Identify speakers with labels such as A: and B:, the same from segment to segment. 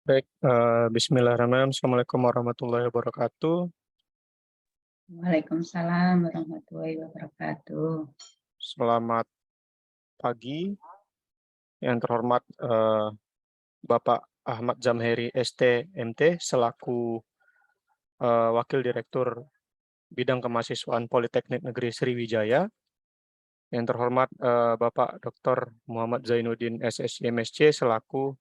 A: Baik, bismillahirrahmanirrahim. Assalamualaikum warahmatullahi wabarakatuh.
B: Waalaikumsalam warahmatullahi wabarakatuh.
A: Selamat pagi, yang terhormat Bapak Ahmad Zamheri ST MT selaku Wakil Direktur Bidang Kemahasiswaan Politeknik Negeri Sriwijaya. Yang terhormat Bapak Dr. Muhammad Zainuddin SSI MSc selaku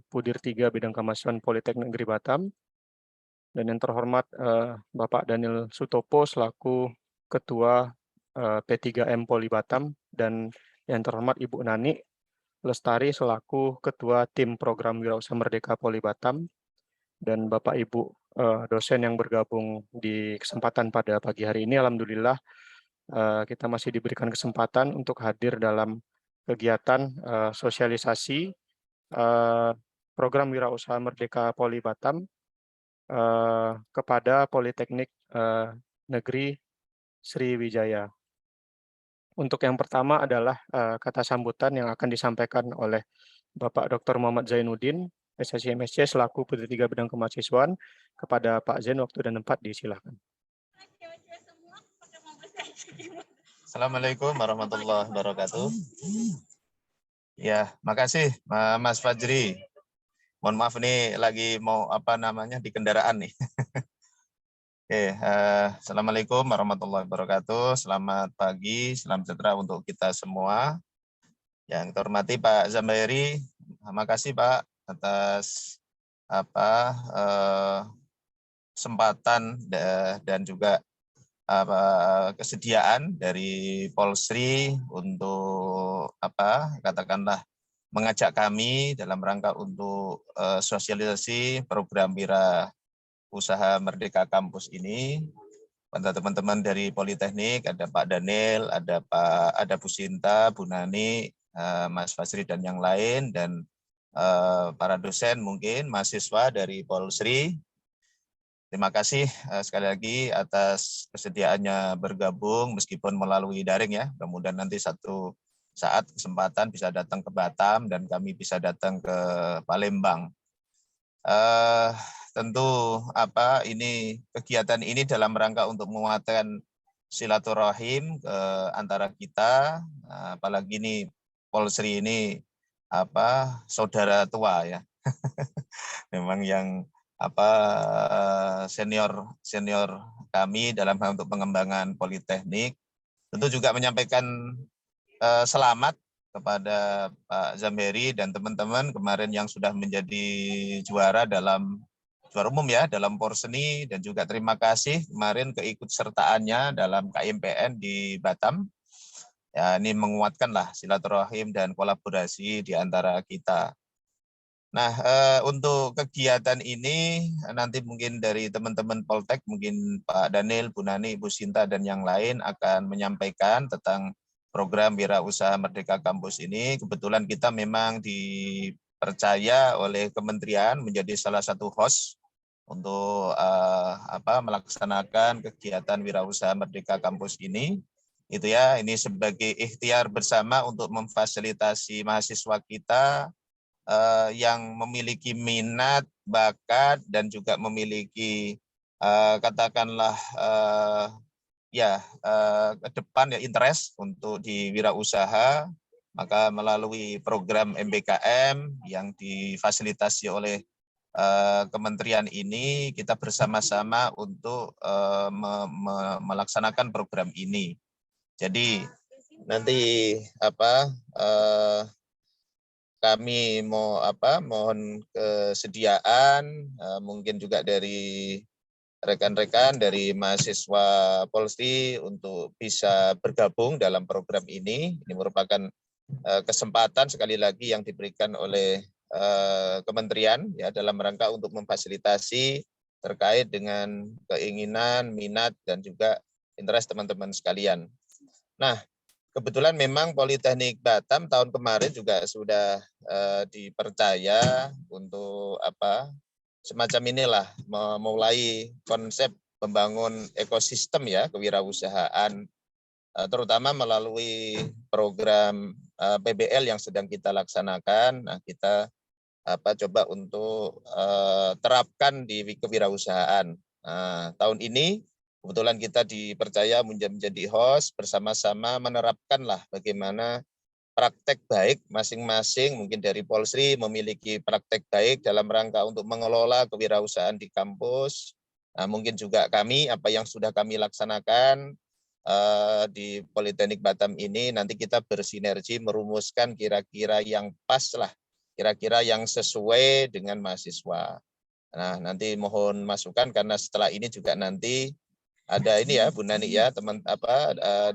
A: Pudir 3 Bidang Kemahasiswaan Politeknik Negeri Batam. Dan yang terhormat Bapak Daniel Sutopo selaku Ketua P3M Poli Batam, dan yang terhormat Ibu Nani Lestari selaku Ketua Tim Program Wirausaha Merdeka Poli Batam, dan Bapak Ibu dosen yang bergabung di kesempatan pada pagi hari ini. Alhamdulillah kita masih diberikan kesempatan untuk hadir dalam kegiatan sosialisasi program Wirausaha Merdeka Poli Batam kepada Politeknik Negeri Sriwijaya. Untuk yang pertama adalah kata sambutan yang akan disampaikan oleh Bapak Dr. Muhammad Zainuddin, SSI MSc selaku Putri 3 Bidang Kemahasiswaan. Kepada Pak Zain, waktu dan tempat disilakan.
C: Assalamualaikum warahmatullahi wabarakatuh. Ya, makasih Mas Fajri. Mohon maaf nih lagi mau di kendaraan nih. Oke, Assalamualaikum warahmatullahi wabarakatuh. Selamat pagi, salam sejahtera untuk kita semua. Yang terhormati Pak Zamheri, makasih Pak atas kesempatan dan juga kesediaan dari Polsri untuk katakanlah mengajak kami dalam rangka untuk sosialisasi program Wira Usaha Merdeka Kampus ini. Pada teman-teman dari Politeknik, ada Pak Daniel, ada Bu Sinta, Bu Nani, Mas Fasri dan yang lain, dan para dosen mungkin mahasiswa dari Polsri. Terima kasih sekali lagi atas kesediaannya bergabung meskipun melalui daring ya. Kemudian nanti satu saat kesempatan bisa datang ke Batam dan kami bisa datang ke Palembang. Tentu kegiatan ini dalam rangka untuk menguatkan silaturahim antara kita, apalagi ini Polsri ini saudara tua ya. Memang yang senior kami dalam hal untuk pengembangan Politeknik. Tentu juga menyampaikan selamat kepada Pak Zamheri dan teman-teman kemarin yang sudah menjadi juara umum ya dalam Porseni, dan juga terima kasih kemarin keikutsertaannya dalam KMPN di Batam. Ya, ini menguatkanlah silaturahim dan kolaborasi di antara kita. Nah, untuk kegiatan ini nanti mungkin dari teman-teman Poltek, mungkin Pak Daniel, Bu Nani, Bu Sinta, dan yang lain akan menyampaikan tentang program Wira Usaha Merdeka Kampus ini. Kebetulan kita memang dipercaya oleh kementerian menjadi salah satu host untuk melaksanakan kegiatan Wira Usaha Merdeka Kampus ini. Itu ya, ini sebagai ikhtiar bersama untuk memfasilitasi mahasiswa kita yang memiliki minat, bakat, dan juga memiliki katakanlah ke depan ya interest untuk di wirausaha, maka melalui program MBKM yang difasilitasi oleh kementerian ini, kita bersama-sama untuk melaksanakan program ini. Jadi nanti kami mohon kesediaan mungkin juga dari rekan-rekan dari mahasiswa Polri untuk bisa bergabung dalam program ini. Ini merupakan kesempatan sekali lagi yang diberikan oleh kementerian ya dalam rangka untuk memfasilitasi terkait dengan keinginan, minat, dan juga interest teman-teman sekalian. Nah, kebetulan memang Politeknik Batam tahun kemarin juga sudah dipercaya untuk semacam inilah memulai konsep membangun ekosistem ya kewirausahaan, terutama melalui program PBL yang sedang kita laksanakan. Nah, kita coba untuk terapkan di kewirausahaan. Nah, tahun ini kebetulan kita dipercaya menjadi host, bersama-sama menerapkanlah bagaimana praktek baik masing-masing, mungkin dari Polsri memiliki praktek baik dalam rangka untuk mengelola kewirausahaan di kampus. Nah, mungkin juga kami, apa yang sudah kami laksanakan di Politeknik Batam ini, nanti kita bersinergi merumuskan kira-kira yang pas lah, kira-kira yang sesuai dengan mahasiswa. Nah, nanti mohon masukan karena setelah ini juga nanti ada ini ya Bu Nani ya, teman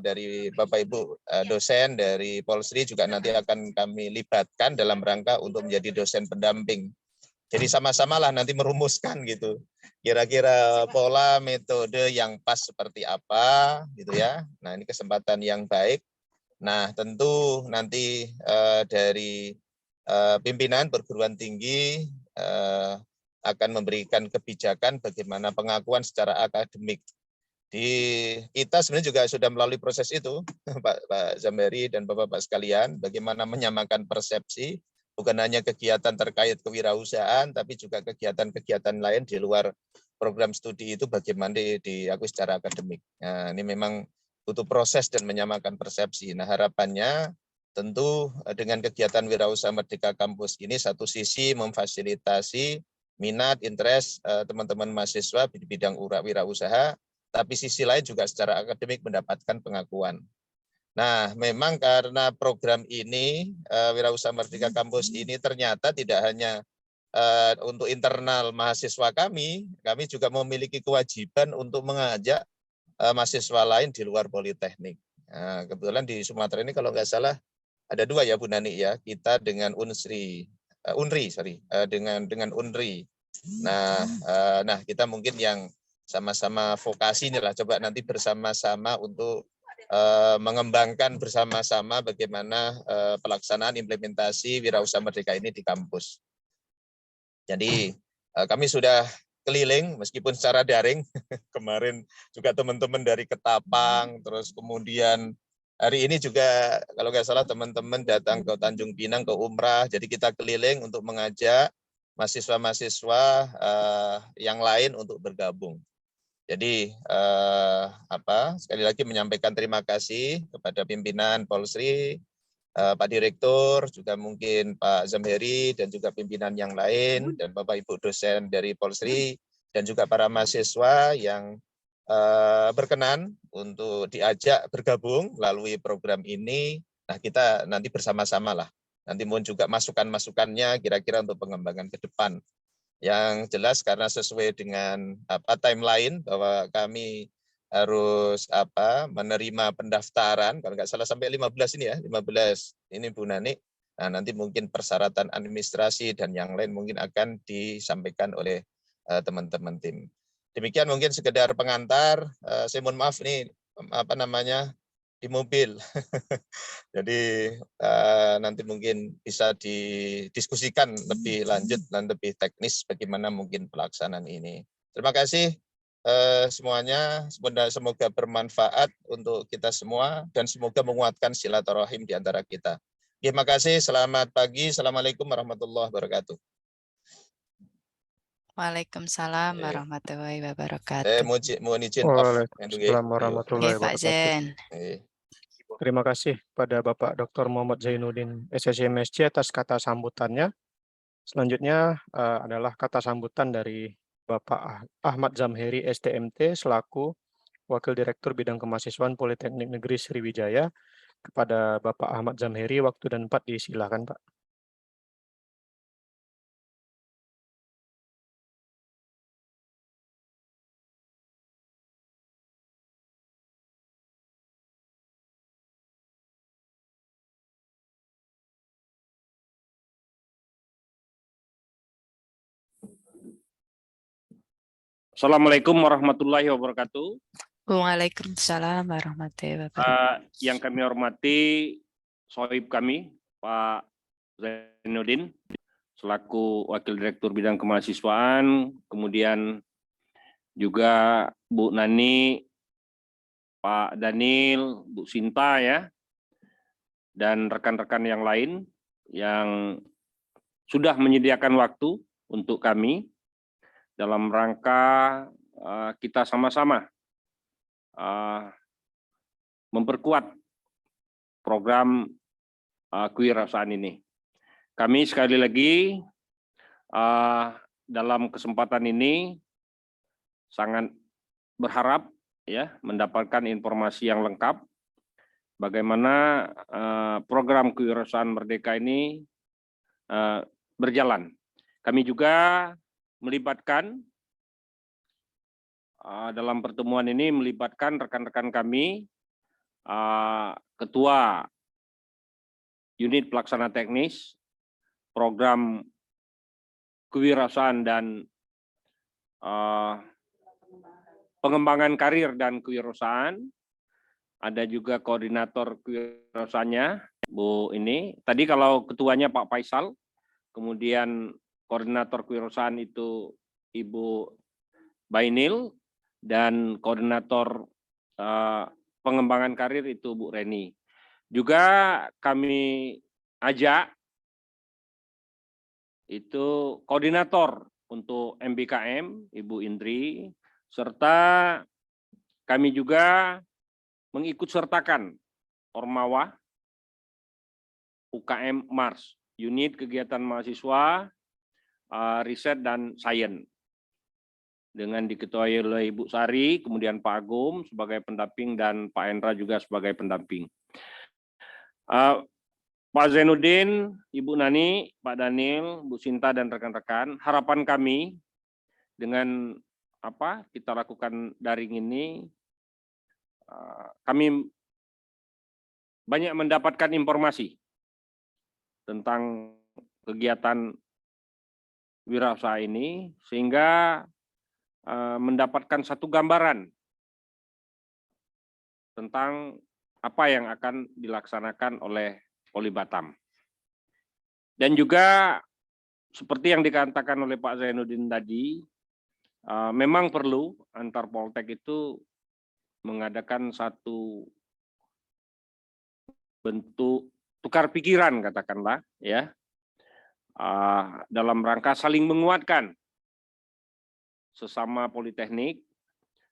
C: dari Bapak Ibu dosen dari Polsri juga nanti akan kami libatkan dalam rangka untuk menjadi dosen pendamping. Jadi sama-sama lah nanti merumuskan gitu. Kira-kira pola metode yang pas seperti apa gitu ya. Nah, ini kesempatan yang baik. Nah, tentu nanti dari pimpinan perguruan tinggi akan memberikan kebijakan bagaimana pengakuan secara akademik. Kita sebenarnya juga sudah melalui proses itu, Pak Zamheri dan Bapak-Bapak sekalian, bagaimana menyamakan persepsi, bukan hanya kegiatan terkait kewirausahaan, tapi juga kegiatan-kegiatan lain di luar program studi itu bagaimana diakui secara akademik. Nah, ini memang butuh proses dan menyamakan persepsi. Nah, harapannya tentu dengan kegiatan Wirausaha Merdeka Kampus ini satu sisi memfasilitasi minat, interest teman-teman mahasiswa di bidang wirausaha, tapi sisi lain juga secara akademik mendapatkan pengakuan. Nah, memang karena program ini, Wirausaha Merdeka Kampus ini ternyata tidak hanya untuk internal mahasiswa kami juga memiliki kewajiban untuk mengajak mahasiswa lain di luar Politeknik. Nah, kebetulan di Sumatera ini kalau nggak salah ada 2 ya Bu Nani ya, kita dengan UNRI, dengan UNRI. Nah, kita mungkin yang sama-sama vokasi inilah coba nanti bersama-sama untuk mengembangkan bersama-sama bagaimana pelaksanaan implementasi Wirausaha Merdeka ini di kampus. Jadi kami sudah keliling meskipun secara daring. Kemarin juga teman-teman dari Ketapang, terus kemudian hari ini juga kalau nggak salah teman-teman datang ke Tanjung Pinang ke umrah. Jadi kita keliling untuk mengajak mahasiswa-mahasiswa yang lain untuk bergabung. Jadi sekali lagi menyampaikan terima kasih kepada pimpinan Polsri, Pak Direktur, juga mungkin Pak Zamheri dan juga pimpinan yang lain dan Bapak Ibu dosen dari Polsri dan juga para mahasiswa yang berkenan untuk diajak bergabung melalui program ini. Nah, kita nanti bersama-sama lah. Nanti mohon juga masukan-masukannya kira-kira untuk pengembangan ke depan. Yang jelas karena sesuai dengan timeline bahwa kami harus menerima pendaftaran kalau nggak salah sampai 15 ini ya, 15 ini Bu Nani. Nah, nanti mungkin persyaratan administrasi dan yang lain mungkin akan disampaikan oleh teman-teman tim. Demikian mungkin sekedar pengantar. Saya mohon maaf ini di mobil. Jadi nanti mungkin bisa didiskusikan lebih lanjut dan lebih teknis bagaimana mungkin pelaksanaan ini. Terima kasih semuanya, semoga bermanfaat untuk kita semua dan semoga menguatkan silaturahim di antara kita. Terima kasih, selamat pagi, Assalamualaikum warahmatullahi wabarakatuh.
D: Waalaikumsalam warahmatullahi wabarakatuh.
C: Mohon izin off.
A: Waalaikumsalam warahmatullahi
D: Pak
A: wabarakatuh.
D: Zen.
A: Terima kasih pada Bapak Dr. Muhammad Zainuddin, SSMSC atas kata sambutannya. Selanjutnya adalah kata sambutan dari Bapak Ahmad Zamheri, STMT, selaku Wakil Direktur Bidang Kemahasiswaan Politeknik Negeri Sriwijaya. Kepada Bapak Ahmad Zamheri, waktu dan tempat disilakan, Pak.
E: Assalamualaikum warahmatullahi wabarakatuh.
D: Waalaikumsalam warahmatullahi wabarakatuh.
E: Yang kami hormati sohib kami, Pak Zainuddin, selaku Wakil Direktur Bidang Kemahasiswaan, kemudian juga Bu Nani, Pak Daniel, Bu Sinta ya, dan rekan-rekan yang lain yang sudah menyediakan waktu untuk kami dalam rangka kita sama-sama memperkuat program kewirausahaan ini. Kami sekali lagi dalam kesempatan ini sangat berharap ya mendapatkan informasi yang lengkap bagaimana program kewirausahaan merdeka ini berjalan. Kami juga melibatkan dalam pertemuan ini melibatkan rekan-rekan kami, Ketua Unit Pelaksana Teknis, Program Kewirausahaan dan Pengembangan Karir dan Kewirausahaan, ada juga koordinator kewirausahaannya, Bu ini. Tadi kalau ketuanya Pak Faisal, kemudian koordinator kewirausahaan itu Ibu Bainil, dan koordinator pengembangan karir itu Bu Reni. Juga kami ajak itu koordinator untuk MBKM, Ibu Indri, serta kami juga mengikut sertakan Ormawa, UKM Mars, unit kegiatan mahasiswa, riset dan sains. Dengan diketuai oleh Ibu Sari, kemudian Pak Agung sebagai pendamping dan Pak Endra juga sebagai pendamping. Pak Zainuddin, Ibu Nani, Pak Daniel, Bu Sinta dan rekan-rekan, harapan kami dengan apa kita lakukan daring ini, kami banyak mendapatkan informasi tentang kegiatan wirausaha ini sehingga mendapatkan satu gambaran tentang apa yang akan dilaksanakan oleh Poli Batam. Dan juga seperti yang dikatakan oleh Pak Zainuddin tadi, memang perlu antar Poltek itu mengadakan satu bentuk tukar pikiran katakanlah ya, dalam rangka saling menguatkan sesama politeknik,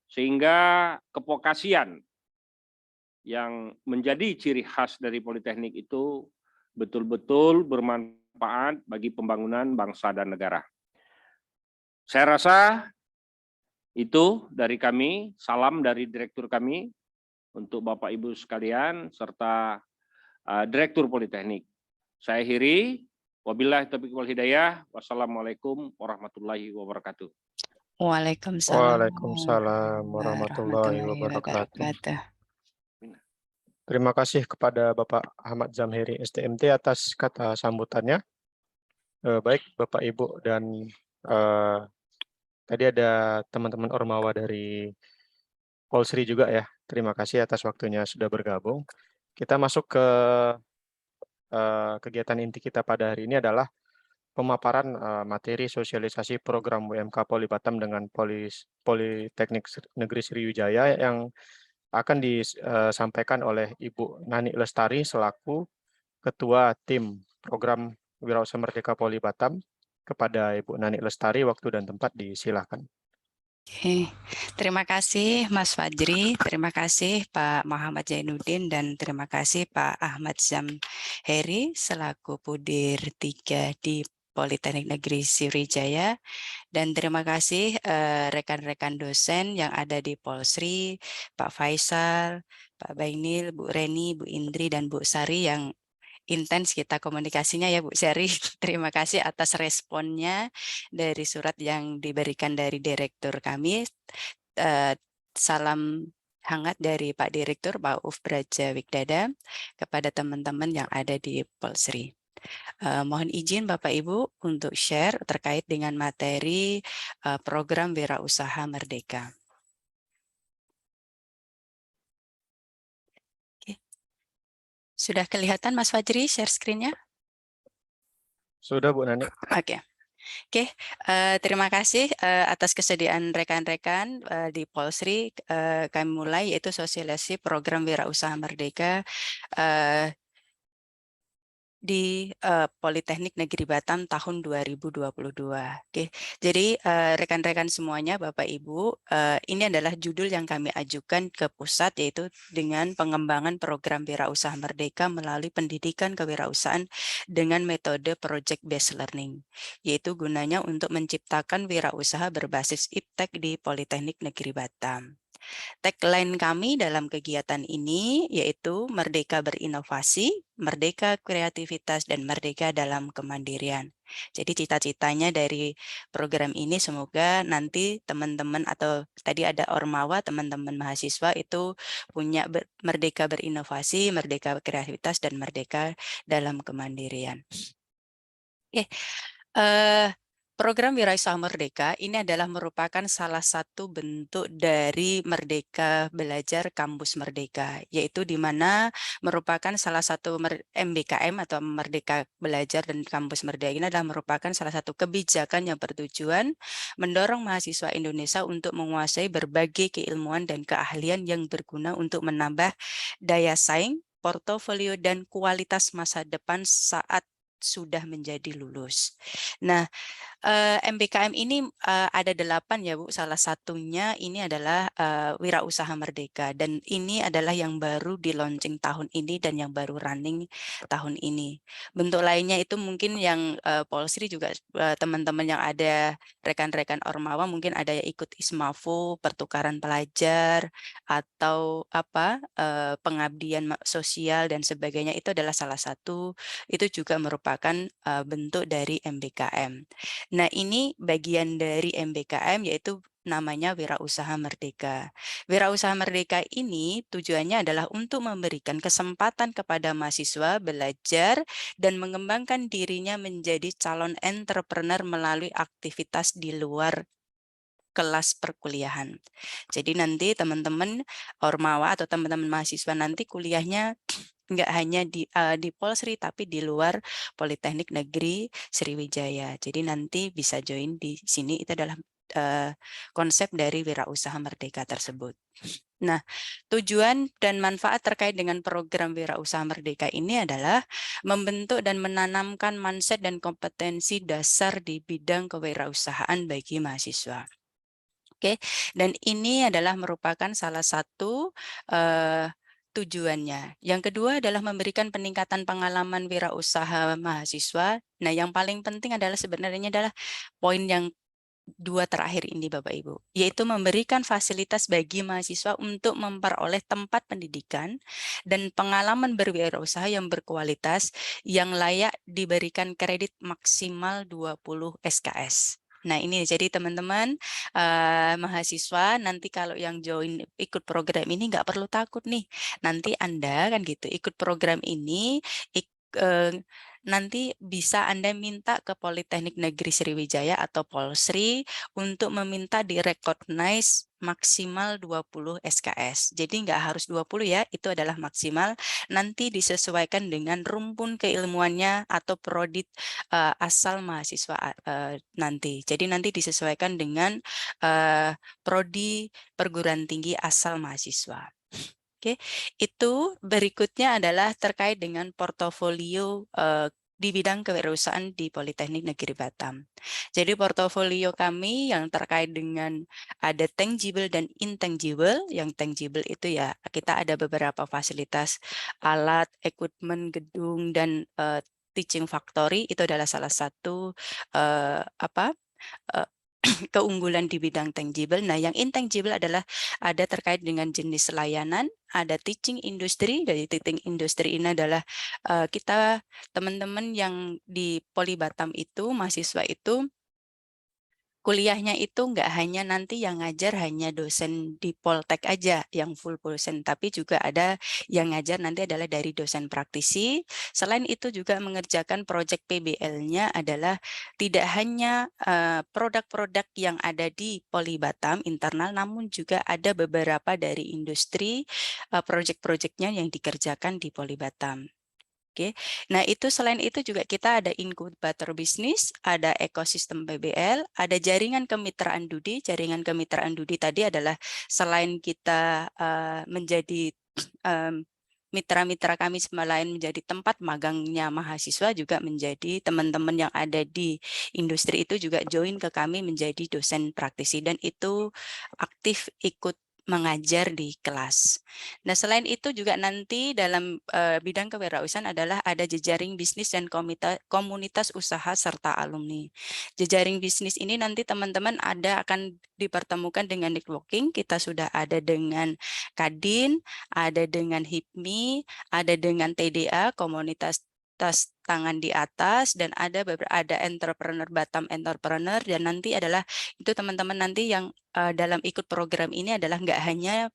E: sehingga kevokasian yang menjadi ciri khas dari politeknik itu betul-betul bermanfaat bagi pembangunan bangsa dan negara. Saya rasa itu dari kami, salam dari direktur kami untuk Bapak Ibu sekalian serta Direktur Politeknik. Saya akhiri, wabillahi taufiq wal hidayah, wassalamualaikum warahmatullahi wabarakatuh.
A: Waalaikumsalam warahmatullahi wabarakatuh. Terima kasih kepada Bapak Ahmad Zamheri STMT atas kata sambutannya. Baik Bapak Ibu dan tadi ada teman-teman Ormawa dari Polsri juga ya. Terima kasih atas waktunya sudah bergabung. Kita masuk ke kegiatan inti kita pada hari ini adalah pemaparan materi sosialisasi program UMK Poli Batam dengan Politeknik Negeri Sriwijaya yang akan disampaikan oleh Ibu Nani Lestari selaku Ketua Tim Program Wirausaha Merdeka Poli Batam. Kepada Ibu Nani Lestari, waktu dan tempat disilakan.
D: Oke, terima kasih Mas Fajri, terima kasih Pak Muhammad Zainuddin, dan terima kasih Pak Ahmad Zamheri selaku Pudir 3 di Politeknik Negeri Sriwijaya, dan terima kasih rekan-rekan dosen yang ada di Polsri, Pak Faisal, Pak Bainil, Bu Reni, Bu Indri, dan Bu Sari yang intens kita komunikasinya ya Bu Sari. Terima kasih atas responnya dari surat yang diberikan dari direktur kami. Salam hangat dari Pak Direktur, Pak Uf Braja Wigdada, kepada teman-teman yang ada di Polsri. Mohon izin Bapak Ibu untuk share terkait dengan materi program Wirausaha Merdeka. Sudah kelihatan Mas Fajri share screen-nya?
A: Sudah Bu Nani.
D: Oke. Terima kasih atas kesediaan rekan-rekan di Polsri. Kami mulai yaitu sosialisasi program Wirausaha Merdeka di Politeknik Negeri Batam tahun 2022. Oke, jadi rekan-rekan semuanya, Bapak Ibu, ini adalah judul yang kami ajukan ke pusat, yaitu dengan pengembangan program Wirausaha Merdeka melalui pendidikan kewirausahaan dengan metode project based learning, yaitu gunanya untuk menciptakan wirausaha berbasis iptek di Politeknik Negeri Batam. Tagline kami dalam kegiatan ini yaitu Merdeka Berinovasi, Merdeka Kreativitas, dan Merdeka dalam Kemandirian. Jadi cita-citanya dari program ini semoga nanti teman-teman atau tadi ada Ormawa, teman-teman mahasiswa itu punya Merdeka Berinovasi, Merdeka Kreativitas, dan Merdeka dalam Kemandirian. Oke. Program Wirausaha Merdeka ini adalah merupakan salah satu bentuk dari Merdeka Belajar Kampus Merdeka, yaitu di mana merupakan salah satu MBKM atau Merdeka Belajar dan Kampus Merdeka ini adalah merupakan salah satu kebijakan yang bertujuan mendorong mahasiswa Indonesia untuk menguasai berbagai keilmuan dan keahlian yang berguna untuk menambah daya saing, portofolio, dan kualitas masa depan saat sudah menjadi lulus. Nah, MBKM ini ada 8 ya Bu, salah satunya ini adalah Wirausaha Merdeka, dan ini adalah yang baru di launching tahun ini dan yang baru running tahun ini. Bentuk lainnya itu mungkin yang Polsri juga teman-teman yang ada rekan-rekan Ormawa mungkin ada yang ikut Ismafo, pertukaran pelajar, atau pengabdian sosial dan sebagainya, itu adalah salah satu, itu juga merupakan bentuk dari MBKM. Nah, ini bagian dari MBKM yaitu namanya Wirausaha Merdeka. Wirausaha Merdeka ini tujuannya adalah untuk memberikan kesempatan kepada mahasiswa belajar dan mengembangkan dirinya menjadi calon entrepreneur melalui aktivitas di luar kelas perkuliahan. Jadi nanti teman-teman Ormawa atau teman-teman mahasiswa nanti kuliahnya nggak hanya di Polsri tapi di luar Politeknik Negeri Sriwijaya. Jadi nanti bisa join di sini, itu adalah konsep dari Wirausaha Merdeka tersebut. Nah, tujuan dan manfaat terkait dengan program Wirausaha Merdeka ini adalah membentuk dan menanamkan mindset dan kompetensi dasar di bidang kewirausahaan bagi mahasiswa. Oke, dan ini adalah merupakan salah satu tujuannya. Yang kedua adalah memberikan peningkatan pengalaman wirausaha mahasiswa. Nah, yang paling penting adalah sebenarnya adalah poin yang 2 terakhir ini Bapak Ibu, yaitu memberikan fasilitas bagi mahasiswa untuk memperoleh tempat pendidikan dan pengalaman berwirausaha yang berkualitas yang layak diberikan kredit maksimal 20 SKS. Nah, ini jadi teman-teman mahasiswa nanti kalau yang join ikut program ini nggak perlu takut nih. Nanti Anda kan gitu ikut program ini nanti bisa Anda minta ke Politeknik Negeri Sriwijaya atau Polsri untuk meminta di-recognize maksimal 20 SKS. Jadi nggak harus 20 ya, itu adalah maksimal. Nanti disesuaikan dengan rumpun keilmuannya atau prodi asal mahasiswa nanti. Jadi nanti disesuaikan dengan prodi perguruan tinggi asal mahasiswa. Oke, itu berikutnya adalah terkait dengan portofolio di bidang kewirausahaan di Politeknik Negeri Batam. Jadi portofolio kami yang terkait dengan ada tangible dan intangible. Yang tangible itu ya kita ada beberapa fasilitas alat, equipment, gedung, dan teaching factory, itu adalah salah satu keunggulan di bidang tangible. Nah, yang intangible adalah ada terkait dengan jenis layanan, ada teaching industry. Dari teaching industry ini adalah kita teman-teman yang di Poli Batam itu, mahasiswa itu kuliahnya itu nggak hanya nanti yang ngajar hanya dosen di Poltek aja yang full dosen, tapi juga ada yang ngajar nanti adalah dari dosen praktisi. Selain itu juga mengerjakan proyek PBL-nya adalah tidak hanya produk-produk yang ada di Poli Batam internal, namun juga ada beberapa dari industri proyek-proyeknya yang dikerjakan di Poli Batam. Oke, nah itu selain itu juga kita ada inkubator bisnis, ada ekosistem PBL, ada jaringan kemitraan Dudi. Jaringan kemitraan Dudi tadi adalah selain kita menjadi mitra-mitra kami selain menjadi tempat magangnya mahasiswa juga menjadi teman-teman yang ada di industri itu juga join ke kami menjadi dosen praktisi dan itu aktif ikut mengajar di kelas. Nah, selain itu juga nanti dalam bidang kewirausahaan adalah ada jejaring bisnis dan komunitas usaha serta alumni. Jejaring bisnis ini nanti teman-teman akan dipertemukan dengan networking. Kita sudah ada dengan Kadin, ada dengan HIPMI, ada dengan TDA, komunitas tangan di atas, dan ada entrepreneur Batam entrepreneur, dan nanti adalah itu teman-teman nanti yang dalam ikut program ini adalah nggak hanya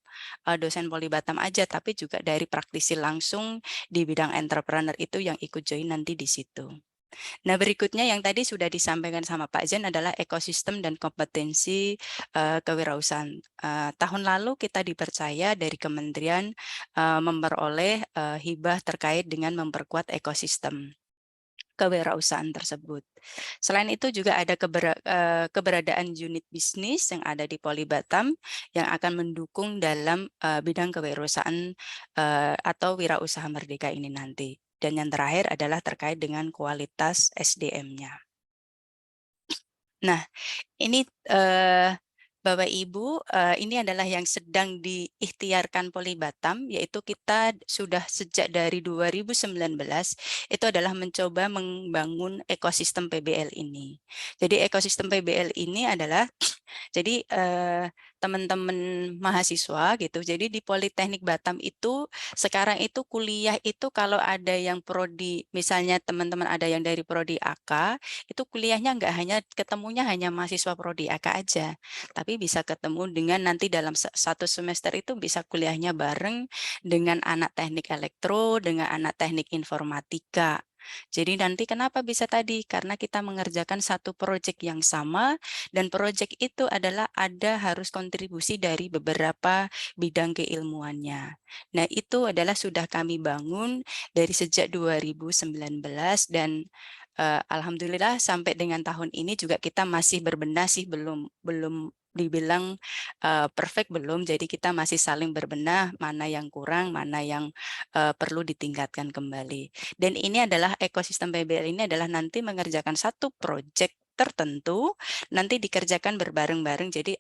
D: dosen Poli Batam aja, tapi juga dari praktisi langsung di bidang entrepreneur itu yang ikut join nanti di situ. Nah, berikutnya yang tadi sudah disampaikan sama Pak Zen adalah ekosistem dan kompetensi kewirausahaan. Tahun lalu kita dipercaya dari kementerian memperoleh hibah terkait dengan memperkuat ekosistem kewirausahaan tersebut. Selain itu juga ada keberadaan unit bisnis yang ada di Poli Batam yang akan mendukung dalam bidang kewirausahaan atau wirausaha merdeka ini nanti. Dan yang terakhir adalah terkait dengan kualitas SDM-nya. Nah, ini Bapak Ibu, ini adalah yang sedang diikhtiarkan Poli Batam, yaitu kita sudah sejak dari 2019 itu adalah mencoba membangun ekosistem PBL ini. Jadi ekosistem PBL ini adalah jadi teman-teman mahasiswa gitu. Jadi di Politeknik Batam itu sekarang itu kuliah itu kalau ada yang prodi, misalnya teman-teman ada yang dari prodi AK, itu kuliahnya nggak ketemunya hanya mahasiswa prodi AK aja, tapi bisa ketemu dengan nanti dalam satu semester itu bisa kuliahnya bareng dengan anak teknik elektro, dengan anak teknik informatika. Jadi nanti kenapa bisa tadi? Karena kita mengerjakan satu proyek yang sama dan proyek itu adalah harus kontribusi dari beberapa bidang keilmuannya. Nah, itu adalah sudah kami bangun dari sejak 2019 dan alhamdulillah sampai dengan tahun ini juga kita masih berbenah sih, belum dibilang perfect belum, jadi kita masih saling berbenah mana yang kurang, mana yang perlu ditingkatkan kembali. Dan ini adalah ekosistem PBL ini adalah nanti mengerjakan satu proyek tertentu, nanti dikerjakan berbareng-bareng. Jadi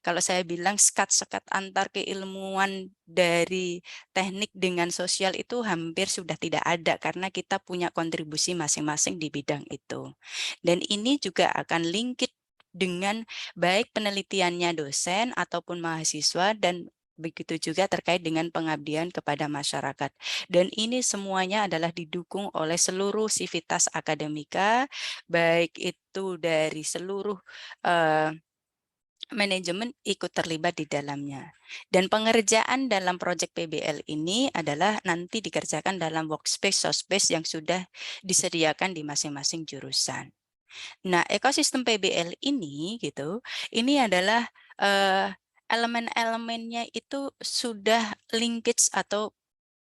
D: kalau saya bilang sekat-sekat antar keilmuan dari teknik dengan sosial itu hampir sudah tidak ada karena kita punya kontribusi masing-masing di bidang itu. Dan ini juga akan linkit dengan baik penelitiannya dosen ataupun mahasiswa dan begitu juga terkait dengan pengabdian kepada masyarakat. Dan ini semuanya adalah didukung oleh seluruh sivitas akademika, baik itu dari seluruh manajemen ikut terlibat di dalamnya. Dan pengerjaan dalam proyek PBL ini adalah nanti dikerjakan dalam workspace, source-space yang sudah disediakan di masing-masing jurusan. Nah, ekosistem PBL ini gitu, ini adalah elemen-elemennya itu sudah linkage atau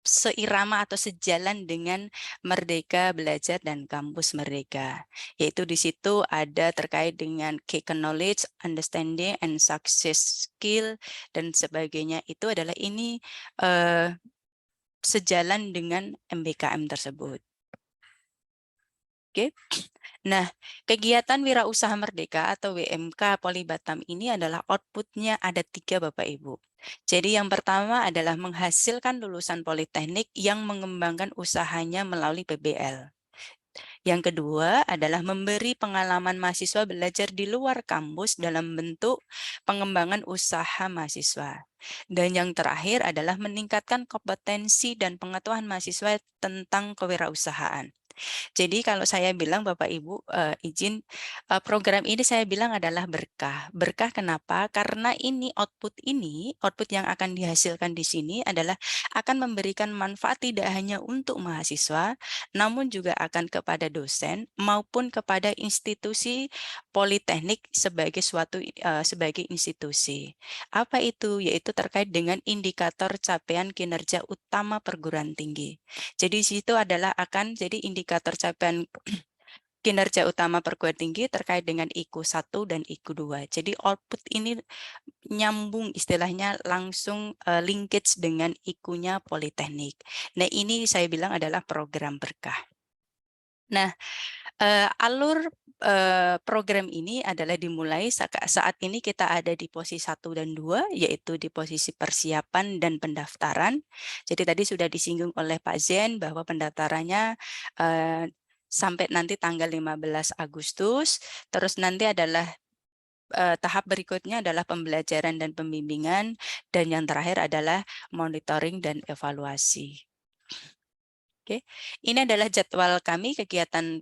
D: seirama atau sejalan dengan Merdeka Belajar dan Kampus Merdeka. Yaitu di situ ada terkait dengan key knowledge, understanding, and success skill, dan sebagainya. Itu adalah ini sejalan dengan MBKM tersebut. Oke. Nah, kegiatan Wirausaha Merdeka atau WMK Poli Batam ini adalah outputnya ada 3 Bapak Ibu. Jadi yang pertama adalah menghasilkan lulusan politeknik yang mengembangkan usahanya melalui PBL. Yang kedua adalah memberi pengalaman mahasiswa belajar di luar kampus dalam bentuk pengembangan usaha mahasiswa. Dan yang terakhir adalah meningkatkan kompetensi dan pengetahuan mahasiswa tentang kewirausahaan. Jadi kalau saya bilang Bapak Ibu izin program ini saya bilang adalah berkah. Berkah kenapa? Karena output yang akan dihasilkan di sini adalah akan memberikan manfaat tidak hanya untuk mahasiswa, namun juga akan kepada dosen maupun kepada institusi politeknik sebagai institusi. Apa itu? Yaitu terkait dengan indikator capaian kinerja utama perguruan tinggi. Jadi di situ adalah jadi indikator capaian kinerja utama perguruan tinggi terkait dengan IKU 1 dan IKU 2. Jadi output ini nyambung istilahnya langsung linkage dengan IKU-nya Politeknik. Nah, ini saya bilang adalah program berkah. Nah, alur program ini adalah dimulai saat ini kita ada di posisi 1 dan 2, yaitu di posisi persiapan dan pendaftaran. Jadi tadi sudah disinggung oleh Pak Zen bahwa pendaftarannya sampai nanti tanggal 15 Agustus, terus nanti adalah tahap berikutnya adalah pembelajaran dan pembimbingan, dan yang terakhir adalah monitoring dan evaluasi. Oke, ini adalah jadwal kami kegiatan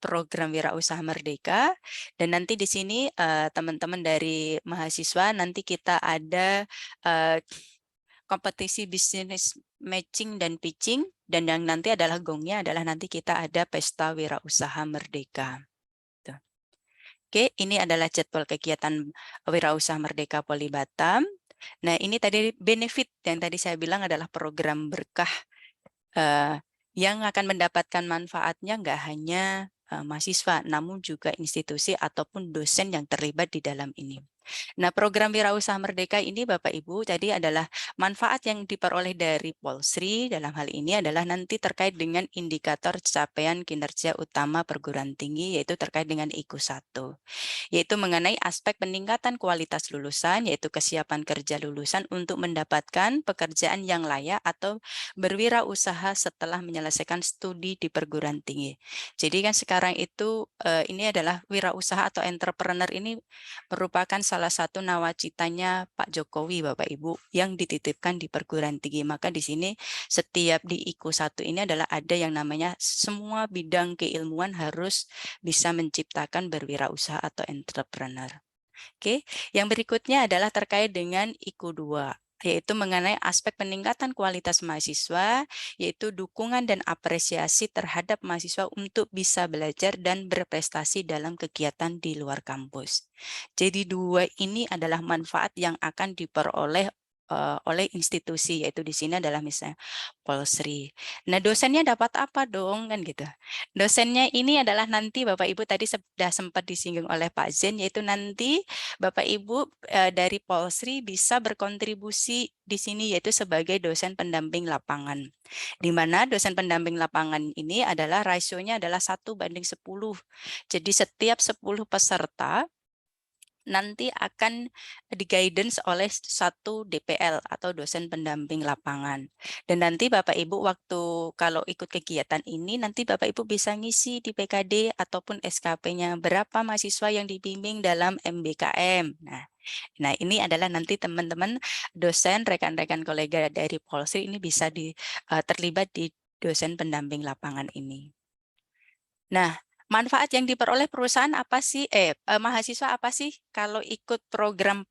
D: program Wirausaha Merdeka, dan nanti di sini teman-teman dari mahasiswa nanti kita ada kompetisi bisnis matching dan pitching, dan yang nanti adalah gongnya adalah nanti kita ada pesta Wirausaha Merdeka. Tuh. Oke, ini adalah jadwal kegiatan Wirausaha Merdeka Poli Batam. Nah, ini tadi benefit yang tadi saya bilang adalah program berkah yang akan mendapatkan manfaatnya nggak hanya mahasiswa, namun juga institusi ataupun dosen yang terlibat di dalam ini. Nah, program Wirausaha Merdeka ini Bapak Ibu tadi adalah manfaat yang diperoleh dari Polsri dalam hal ini adalah nanti terkait dengan indikator capaian kinerja utama perguruan tinggi, yaitu terkait dengan IKU 1, yaitu mengenai aspek peningkatan kualitas lulusan, yaitu kesiapan kerja lulusan untuk mendapatkan pekerjaan yang layak atau berwirausaha setelah menyelesaikan studi di perguruan tinggi. Jadi kan sekarang itu ini adalah wirausaha atau entrepreneur ini merupakan salah satu nawacitanya Pak Jokowi, Bapak Ibu, yang dititipkan di perguruan tinggi. Maka di sini setiap di IKU 1 ini adalah ada yang namanya semua bidang keilmuan harus bisa menciptakan berwirausaha atau entrepreneur. Oke, yang berikutnya adalah terkait dengan IKU 2. Yaitu mengenai aspek peningkatan kualitas mahasiswa, yaitu dukungan dan apresiasi terhadap mahasiswa untuk bisa belajar dan berprestasi dalam kegiatan di luar kampus. Jadi 2 ini adalah manfaat yang akan diperoleh oleh institusi, yaitu di sini adalah misalnya Polsri. Nah, dosennya dapat apa dong kan gitu. Dosennya ini adalah nanti Bapak Ibu tadi sudah sempat disinggung oleh Pak Zen, yaitu nanti Bapak Ibu dari Polsri bisa berkontribusi di sini yaitu sebagai dosen pendamping lapangan. Di mana dosen pendamping lapangan ini adalah rasionya adalah 1:10. Jadi setiap 10 peserta nanti akan di-guidance oleh satu DPL atau dosen pendamping lapangan. Dan nanti Bapak Ibu waktu kalau ikut kegiatan ini, nanti Bapak Ibu bisa ngisi di PKD ataupun SKP-nya berapa mahasiswa yang dibimbing dalam MBKM. Nah, ini adalah nanti teman-teman dosen, rekan-rekan kolega dari Polsri ini bisa terlibat di dosen pendamping lapangan ini. Nah, manfaat yang diperoleh perusahaan apa sih? Mahasiswa apa sih kalau ikut program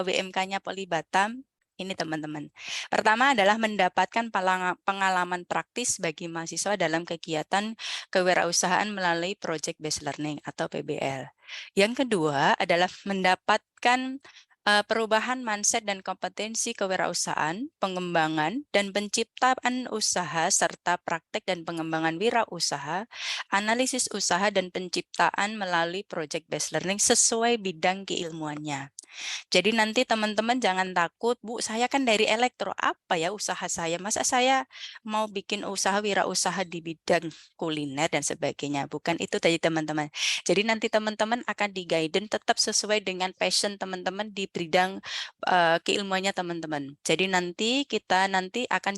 D: WMK-nya Poli Batam? Ini teman-teman. Pertama adalah mendapatkan pengalaman praktis bagi mahasiswa dalam kegiatan kewirausahaan melalui Project Based Learning atau PBL. Yang kedua adalah mendapatkan perubahan mindset dan kompetensi kewirausahaan, pengembangan dan penciptaan usaha serta praktek dan pengembangan wirausaha, analisis usaha dan penciptaan melalui project based learning sesuai bidang keilmuannya. Jadi nanti teman-teman jangan takut, Bu, saya kan dari elektro, apa ya usaha saya? Masa saya mau bikin usaha wirausaha di bidang kuliner dan sebagainya? Bukan itu tadi teman-teman. Jadi nanti teman-teman akan di-guidance tetap sesuai dengan passion teman-teman di bidang keilmuannya teman-teman. Jadi nanti kita akan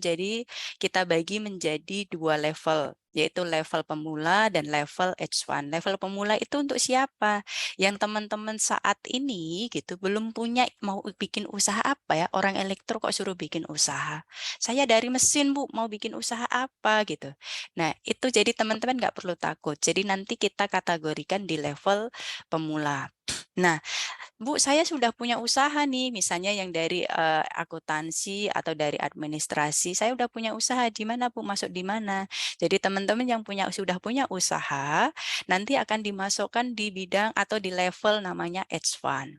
D: kita bagi menjadi 2 level, yaitu level pemula dan level H1. Level pemula itu untuk siapa? Yang teman-teman saat ini gitu belum punya mau bikin usaha apa ya, orang elektro kok suruh bikin usaha. Saya dari mesin Bu, mau bikin usaha apa gitu. Nah, itu jadi teman-teman nggak perlu takut. Jadi nanti kita kategorikan di level pemula. Nah, Bu, saya sudah punya usaha nih, misalnya yang dari akuntansi atau dari administrasi, saya udah punya usaha, di mana Bu, masuk di mana? Jadi teman-teman yang sudah punya usaha, nanti akan dimasukkan di bidang atau di level namanya H1.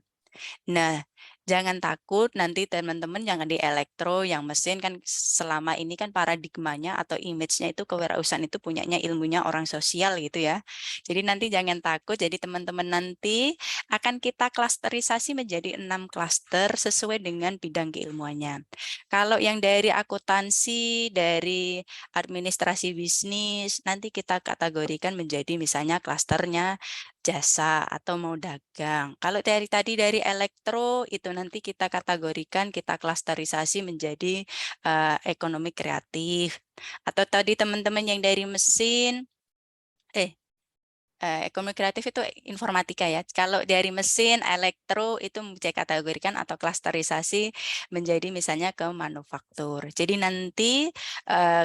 D: Nah, Jangan takut nanti teman-teman yang di elektro, yang mesin kan selama ini kan paradigmanya atau image-nya itu kewirausahaan itu punyanya ilmunya orang sosial gitu ya. Jadi nanti jangan takut, jadi teman-teman nanti akan kita klasterisasi menjadi 6 klaster sesuai dengan bidang keilmuannya. Kalau yang dari akuntansi, dari administrasi bisnis, nanti kita kategorikan menjadi misalnya klasternya jasa atau mau dagang. Kalau dari elektro itu nanti kita kategorikan, kita klasterisasi menjadi ekonomi kreatif. Atau tadi teman-teman yang dari mesin, ekonomi kreatif itu informatika ya. Kalau dari mesin, elektro itu saya kategorikan atau klasterisasi menjadi misalnya ke manufaktur. Jadi nanti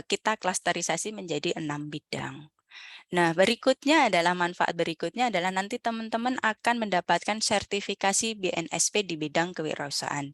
D: kita klasterisasi menjadi 6 bidang. Nah, manfaat berikutnya adalah nanti teman-teman akan mendapatkan sertifikasi BNSP di bidang kewirausahaan.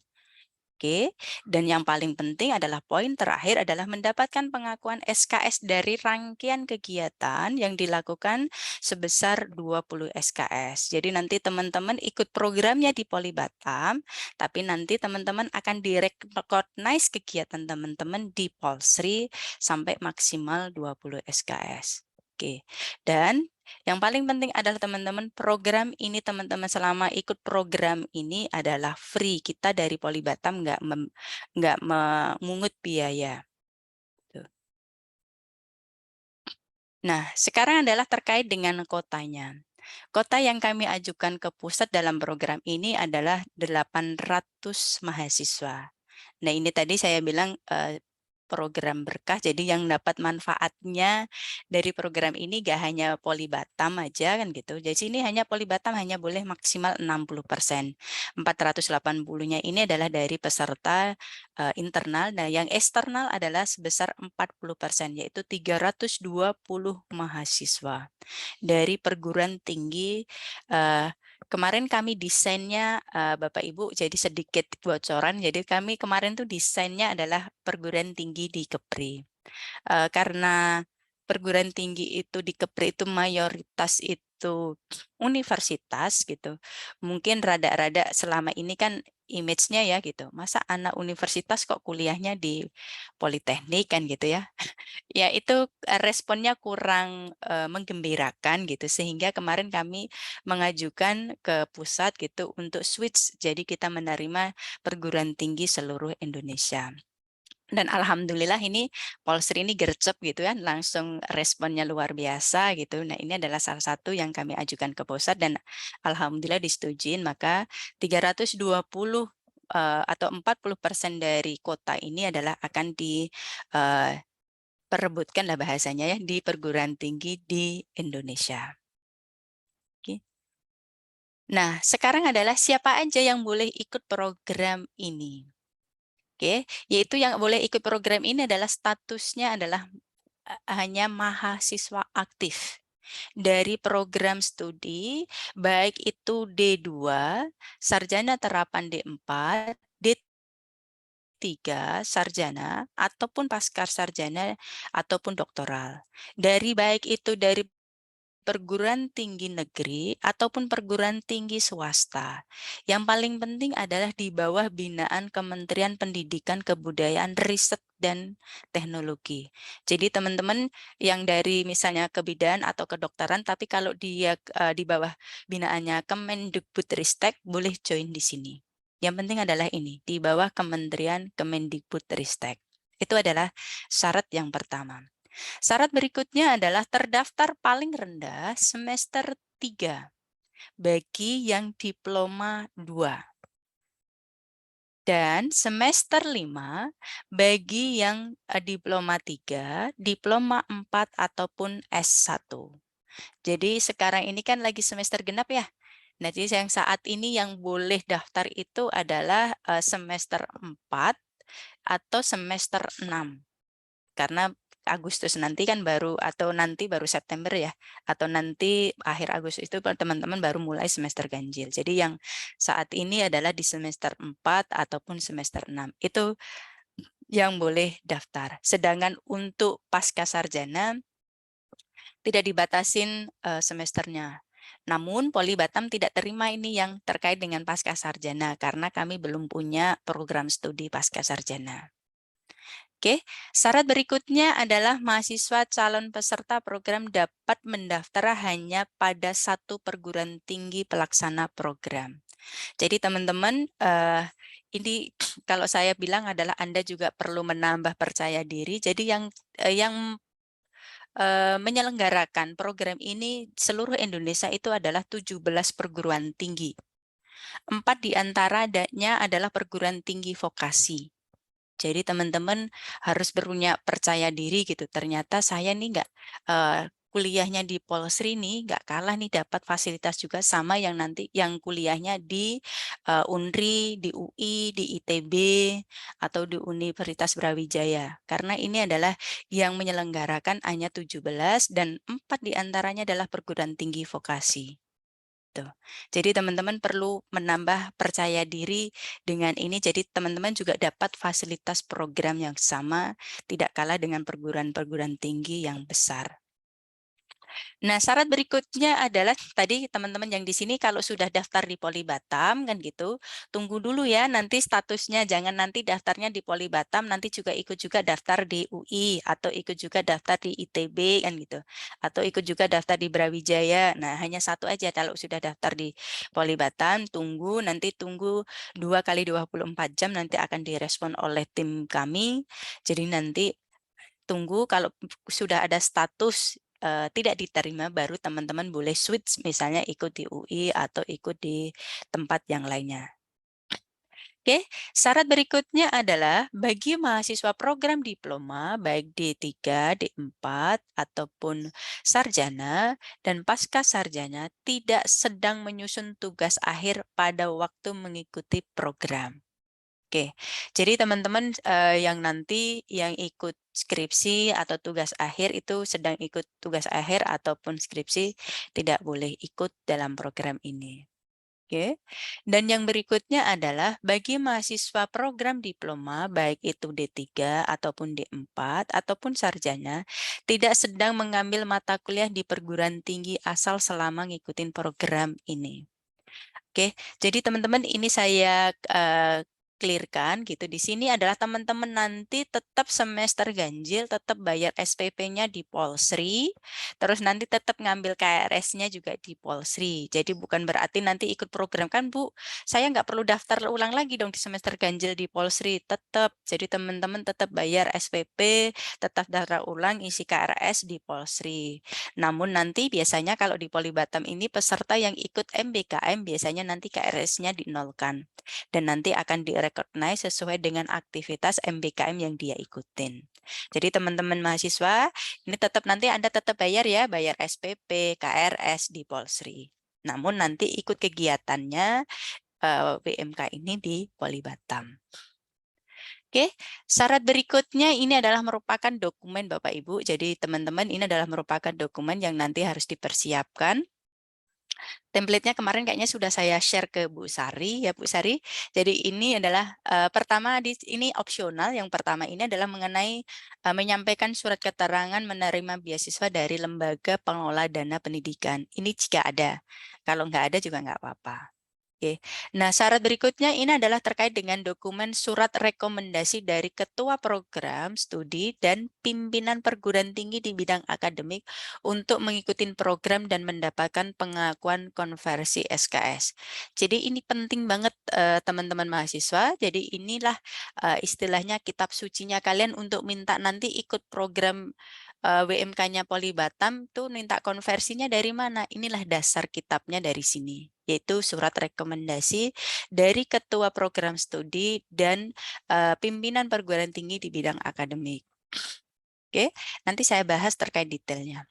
D: Oke, dan yang paling penting adalah poin terakhir adalah mendapatkan pengakuan SKS dari rangkaian kegiatan yang dilakukan sebesar 20 SKS. Jadi nanti teman-teman ikut programnya di Polibatam, tapi nanti teman-teman akan direcognize kegiatan teman-teman di Polsri sampai maksimal 20 SKS. Oke, dan yang paling penting adalah teman-teman program ini teman-teman selama ikut program ini adalah free. Kita dari Polibatam nggak memungut biaya. Tuh. Nah, sekarang adalah terkait dengan kotanya. Kota yang kami ajukan ke pusat dalam program ini adalah 800 mahasiswa. Nah, ini tadi saya bilang program berkah, jadi yang dapat manfaatnya dari program ini gak hanya Polibatam aja kan gitu. Jadi sini hanya Polibatam hanya boleh maksimal 60%. 480-nya ini adalah dari peserta internal, nah yang eksternal adalah sebesar 40%, yaitu 320 mahasiswa dari perguruan tinggi. Kemarin kami desainnya Bapak Ibu, jadi sedikit bocoran. Jadi kami kemarin tuh desainnya adalah perguruan tinggi di Kepri. Karena perguruan tinggi itu di Kepri itu mayoritas itu universitas gitu. Mungkin rada-rada selama ini kan image-nya ya gitu. Masa anak universitas kok kuliahnya di Politeknik kan gitu ya. Ya itu responnya kurang menggembirakan gitu, sehingga kemarin kami mengajukan ke pusat gitu untuk switch, jadi kita menerima perguruan tinggi seluruh Indonesia. Dan alhamdulillah ini Polsri ini gercep gitu kan, langsung responnya luar biasa gitu. Nah ini adalah salah satu yang kami ajukan ke pusat dan alhamdulillah disetujuin, maka 320 atau 40% dari kota ini adalah akan di perebutkan lah bahasanya ya di perguruan tinggi di Indonesia. Oke. Nah, sekarang adalah siapa aja yang boleh ikut program ini. Oke, yaitu yang boleh ikut program ini adalah statusnya adalah hanya mahasiswa aktif dari program studi, baik itu D2, sarjana terapan D4, D3, sarjana, ataupun pasca sarjana, ataupun doktoral. Baik itu dari perguruan tinggi negeri ataupun perguruan tinggi swasta. Yang paling penting adalah di bawah binaan Kementerian Pendidikan, Kebudayaan, Riset, dan Teknologi. Jadi teman-teman yang dari misalnya kebidaan atau kedokteran, tapi kalau dia di bawah binaannya Kemendikbudristek, boleh join di sini. Yang penting adalah ini, di bawah Kementerian Kemendikbudristek. Itu adalah syarat yang pertama. Syarat berikutnya adalah terdaftar paling rendah semester 3 bagi yang diploma 2. Dan semester 5 bagi yang diploma 3, diploma 4 ataupun S1. Jadi sekarang ini kan lagi semester genap ya. Nah, jadi yang saat ini yang boleh daftar itu adalah semester 4 atau semester 6. Karena Agustus nanti kan baru, atau nanti baru September ya, atau nanti akhir Agustus itu teman-teman baru mulai semester ganjil. Jadi yang saat ini adalah di semester 4 ataupun semester 6. Itu yang boleh daftar. Sedangkan untuk pasca sarjana tidak dibatasin semesternya. Namun Poli Batam tidak terima ini yang terkait dengan pasca sarjana karena kami belum punya program studi pasca sarjana. Oke, syarat berikutnya adalah mahasiswa calon peserta program dapat mendaftar hanya pada satu perguruan tinggi pelaksana program. Jadi teman-teman, ini kalau saya bilang adalah Anda juga perlu menambah percaya diri. Jadi yang menyelenggarakan program ini seluruh Indonesia itu adalah 17 perguruan tinggi. 4 diantaranya adalah perguruan tinggi vokasi. Jadi teman-teman harus punya percaya diri gitu. Ternyata saya nih kuliahnya di Polsri nih nggak kalah nih dapat fasilitas juga sama yang nanti yang kuliahnya di Unri, di UI, di ITB atau di Universitas Brawijaya. Karena ini adalah yang menyelenggarakan hanya 17 dan 4 diantaranya adalah perguruan tinggi vokasi. Jadi teman-teman perlu menambah percaya diri dengan ini. Jadi teman-teman juga dapat fasilitas program yang sama, tidak kalah dengan perguruan-perguruan tinggi yang besar. Nah, syarat berikutnya adalah tadi teman-teman yang di sini kalau sudah daftar di Poli Batam kan gitu, tunggu dulu ya nanti statusnya, jangan nanti daftarnya di Poli Batam nanti juga ikut juga daftar di UI atau ikut juga daftar di ITB kan gitu. Atau ikut juga daftar di Brawijaya. Nah, hanya satu aja kalau sudah daftar di Poli Batam, tunggu 2 kali 24 jam nanti akan direspon oleh tim kami. Jadi nanti tunggu kalau sudah ada status tidak diterima baru teman-teman boleh switch misalnya ikut di UI atau ikut di tempat yang lainnya. Oke, syarat berikutnya adalah bagi mahasiswa program diploma baik D3, D4 ataupun sarjana dan pasca sarjana tidak sedang menyusun tugas akhir pada waktu mengikuti program. Oke, jadi teman-teman yang nanti yang ikut skripsi atau tugas akhir itu sedang ikut tugas akhir ataupun skripsi tidak boleh ikut dalam program ini. Oke, dan yang berikutnya adalah bagi mahasiswa program diploma baik itu D3 ataupun D4 ataupun sarjana tidak sedang mengambil mata kuliah di perguruan tinggi asal selama ngikutin program ini. Oke, jadi teman-teman ini saya clearkan gitu. Di sini adalah teman-teman nanti tetap semester ganjil, tetap bayar SPP-nya di Polsri, terus nanti tetap ngambil KRS-nya juga di Polsri. Jadi bukan berarti nanti ikut program kan Bu, saya nggak perlu daftar ulang lagi dong di semester ganjil di Polsri, tetap. Jadi teman-teman tetap bayar SPP, tetap daftar ulang isi KRS di Polsri. Namun nanti biasanya kalau di Poli Batam ini peserta yang ikut MBKM biasanya nanti KRS-nya dinolkan dan nanti akan direcognize sesuai dengan aktivitas MBKM yang dia ikutin. Jadi teman-teman mahasiswa ini tetap nanti Anda tetap bayar ya, bayar SPP, KRS di Polsri. Namun nanti ikut kegiatannya WMK ini di Poli Batam. Oke, syarat berikutnya ini adalah merupakan dokumen Bapak Ibu. Jadi teman-teman ini adalah merupakan dokumen yang nanti harus dipersiapkan. Template-nya kemarin kayaknya sudah saya share ke Bu Sari ya Bu Sari. Jadi ini adalah pertama ini opsional. Yang pertama ini adalah mengenai menyampaikan surat keterangan menerima beasiswa dari lembaga pengelola dana pendidikan. Ini jika ada. Kalau nggak ada juga nggak apa-apa. Oke. Nah, syarat berikutnya ini adalah terkait dengan dokumen surat rekomendasi dari Ketua Program Studi dan pimpinan perguruan tinggi di bidang akademik untuk mengikuti program dan mendapatkan pengakuan konversi SKS. Jadi ini penting banget teman-teman mahasiswa. Jadi inilah istilahnya kitab sucinya kalian untuk minta nanti ikut program WMK-nya Poli Batam tuh minta konversinya dari mana? Inilah dasar kitabnya dari sini, yaitu surat rekomendasi dari Ketua Program Studi dan pimpinan perguruan tinggi di bidang akademik. Oke, nanti saya bahas terkait detailnya.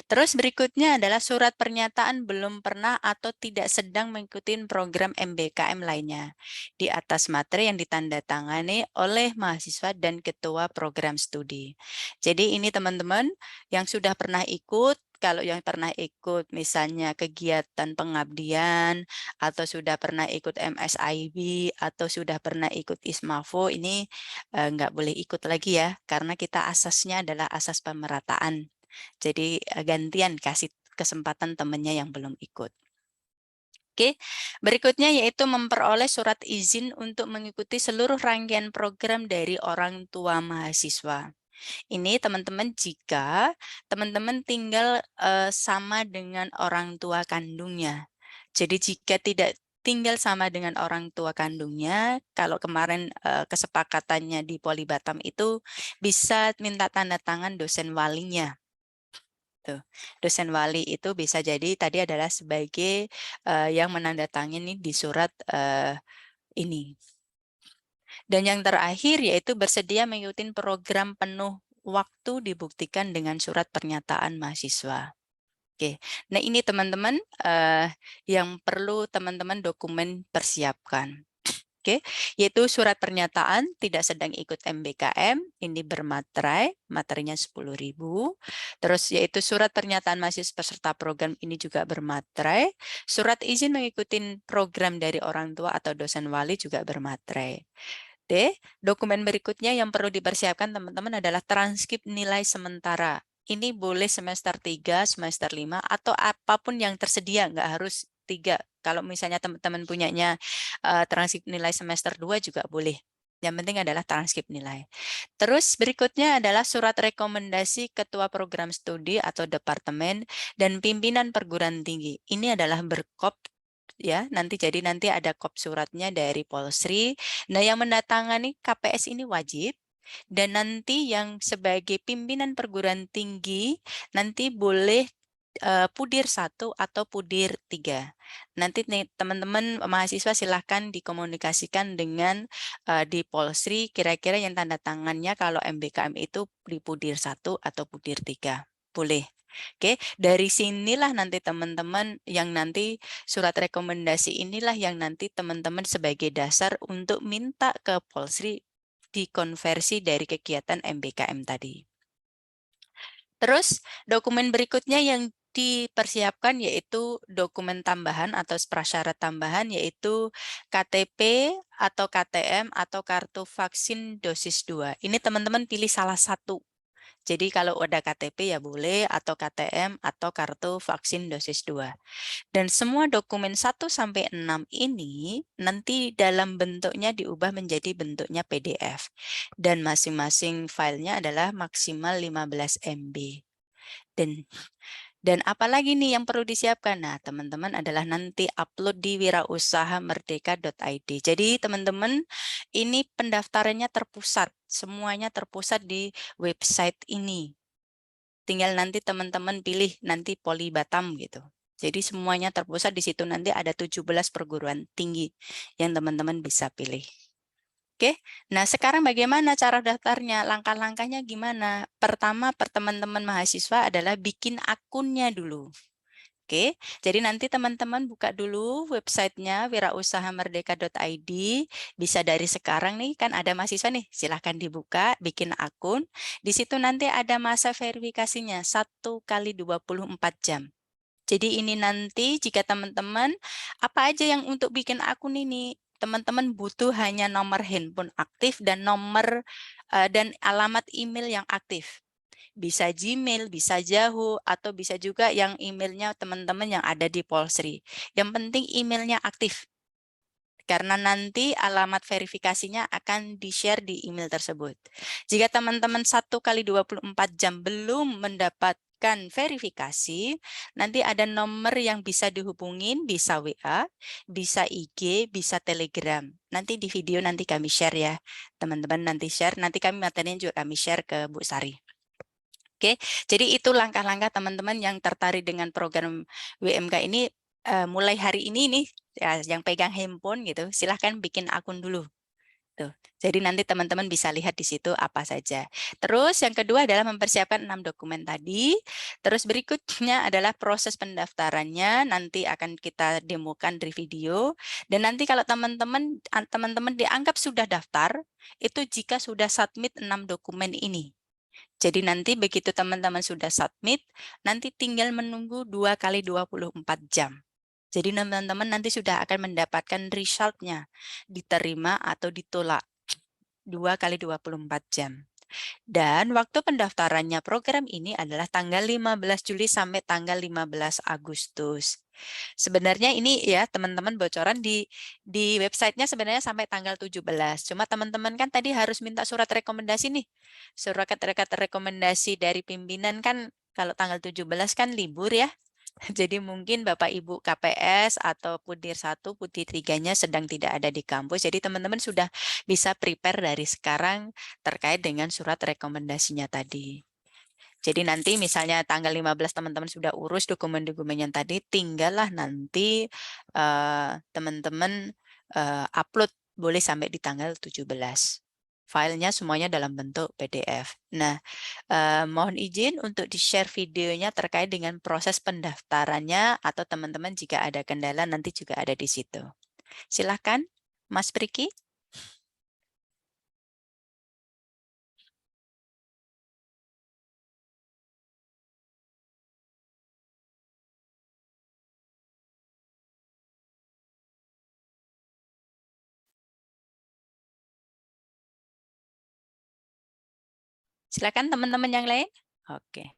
D: Terus berikutnya adalah surat pernyataan belum pernah atau tidak sedang mengikuti program MBKM lainnya di atas materi yang ditandatangani oleh mahasiswa dan ketua program studi. Jadi ini teman-teman yang sudah pernah ikut, kalau yang pernah ikut misalnya kegiatan pengabdian atau sudah pernah ikut MSIB atau sudah pernah ikut ISMAVO ini nggak boleh ikut lagi ya karena kita asasnya adalah asas pemerataan. Jadi gantian kasih kesempatan temannya yang belum ikut. Oke, berikutnya yaitu memperoleh surat izin untuk mengikuti seluruh rangkaian program dari orang tua mahasiswa. Ini teman-teman jika teman-teman tinggal sama dengan orang tua kandungnya. Jadi jika tidak tinggal sama dengan orang tua kandungnya, kalau kemarin kesepakatannya di Poli Batam itu bisa minta tanda tangan dosen walinya. Tuh. Dosen wali itu bisa jadi tadi adalah sebagai yang menandatangani di surat ini. Dan yang terakhir yaitu bersedia mengikuti program penuh waktu dibuktikan dengan surat pernyataan mahasiswa. Oke, nah ini teman-teman yang perlu teman-teman dokumen persiapkan. Oke, yaitu surat pernyataan tidak sedang ikut MBKM, ini bermaterai, materinya 10.000. Terus yaitu surat pernyataan mahasiswa peserta program ini juga bermaterai. Surat izin mengikuti program dari orang tua atau dosen wali juga bermaterai. Dokumen berikutnya yang perlu dipersiapkan teman-teman adalah transkrip nilai sementara. Ini boleh semester 3, semester 5, atau apapun yang tersedia, nggak harus 3. Kalau misalnya teman-teman punyanya transkrip nilai semester 2 juga boleh. Yang penting adalah transkrip nilai. Terus berikutnya adalah surat rekomendasi ketua program studi atau departemen dan pimpinan perguruan tinggi. Ini adalah berkop ya, nanti ada kop suratnya dari Polsri. Nah, yang mendatangani KPS ini wajib. Dan nanti yang sebagai pimpinan perguruan tinggi nanti boleh Pudir 1 atau Pudir 3. Nanti nih teman-teman mahasiswa silahkan dikomunikasikan dengan di Polsri kira-kira yang tanda tangannya kalau MBKM itu di Pudir 1 atau Pudir 3. Boleh. Oke, dari sinilah nanti teman-teman yang nanti surat rekomendasi inilah yang nanti teman-teman sebagai dasar untuk minta ke Polsri dikonversi dari kegiatan MBKM tadi. Terus dokumen berikutnya yang dipersiapkan yaitu dokumen tambahan atau prasyarat tambahan yaitu KTP atau KTM atau kartu vaksin dosis 2. Ini teman-teman pilih salah satu. Jadi kalau ada KTP ya boleh atau KTM atau kartu vaksin dosis 2. Dan semua dokumen 1 sampai 6 ini nanti dalam bentuknya diubah menjadi bentuknya PDF. Dan masing-masing filenya adalah maksimal 15 MB. Dan apalagi nih yang perlu disiapkan? Nah, teman-teman adalah nanti upload di wirausahamerdeka.id. Jadi teman-teman ini pendaftarannya terpusat, semuanya terpusat di website ini. Tinggal nanti teman-teman pilih nanti Poli Batam gitu. Jadi semuanya terpusat di situ nanti ada 17 perguruan tinggi yang teman-teman bisa pilih. Oke, nah sekarang bagaimana cara daftarnya? Langkah-langkahnya gimana? Pertama, teman-teman mahasiswa adalah bikin akunnya dulu. Oke, jadi nanti teman-teman buka dulu websitenya wirausahamerdeka.id. Bisa dari sekarang nih, kan ada mahasiswa nih, silahkan dibuka, bikin akun. Di situ nanti ada masa verifikasinya, 1 kali 24 jam. Jadi ini nanti jika teman-teman, apa aja yang untuk bikin akun ini? Teman-teman butuh hanya nomor handphone aktif dan nomor dan alamat email yang aktif. Bisa Gmail, bisa Yahoo, atau bisa juga yang emailnya teman-teman yang ada di Polsri. Yang penting emailnya aktif. Karena nanti alamat verifikasinya akan di-share di email tersebut. Jika teman-teman 1 kali 24 jam belum mendapatkan verifikasi, nanti ada nomor yang bisa dihubungin, bisa WA, bisa IG, bisa Telegram. Nanti di video nanti kami share ya, teman-teman nanti share, nanti kami materinya juga kami share ke Bu Sari. Oke, jadi itu langkah-langkah teman-teman yang tertarik dengan program WMK ini mulai hari ini nih, ya, yang pegang handphone gitu, silahkan bikin akun dulu. Tuh. Jadi nanti teman-teman bisa lihat di situ apa saja. Terus yang kedua adalah mempersiapkan 6 dokumen tadi. Terus berikutnya adalah proses pendaftarannya, nanti akan kita demokan di video. Dan nanti kalau teman-teman dianggap sudah daftar, itu jika sudah submit 6 dokumen ini. Jadi nanti begitu teman-teman sudah submit, nanti tinggal menunggu 2 kali 24 jam. Jadi teman-teman nanti sudah akan mendapatkan result-nya, diterima atau ditolak 2 kali 24 jam. Dan waktu pendaftarannya program ini adalah tanggal 15 Juli sampai tanggal 15 Agustus. Sebenarnya ini ya teman-teman bocoran di websitenya sebenarnya sampai tanggal 17. Cuma teman-teman kan tadi harus minta surat rekomendasi nih. Surat rekomendasi dari pimpinan kan kalau tanggal 17 kan libur ya. Jadi mungkin Bapak Ibu KPS atau Pudir 1, Pudir 3-nya sedang tidak ada di kampus. Jadi teman-teman sudah bisa prepare dari sekarang terkait dengan surat rekomendasinya tadi. Jadi nanti misalnya tanggal 15 teman-teman sudah urus dokumen-dokumen yang tadi, tinggallah nanti teman-teman upload boleh sampai di tanggal 17. Filenya semuanya dalam bentuk PDF. Nah, mohon izin untuk di-share videonya terkait dengan proses pendaftarannya atau teman-teman jika ada kendala nanti juga ada di situ. Silakan, Mas Priki. Silakan teman-teman yang lain. Oke.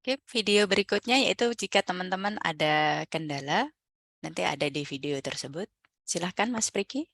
D: Oke, video berikutnya yaitu jika teman-teman ada kendala, nanti ada di video tersebut. Silahkan Mas Priki.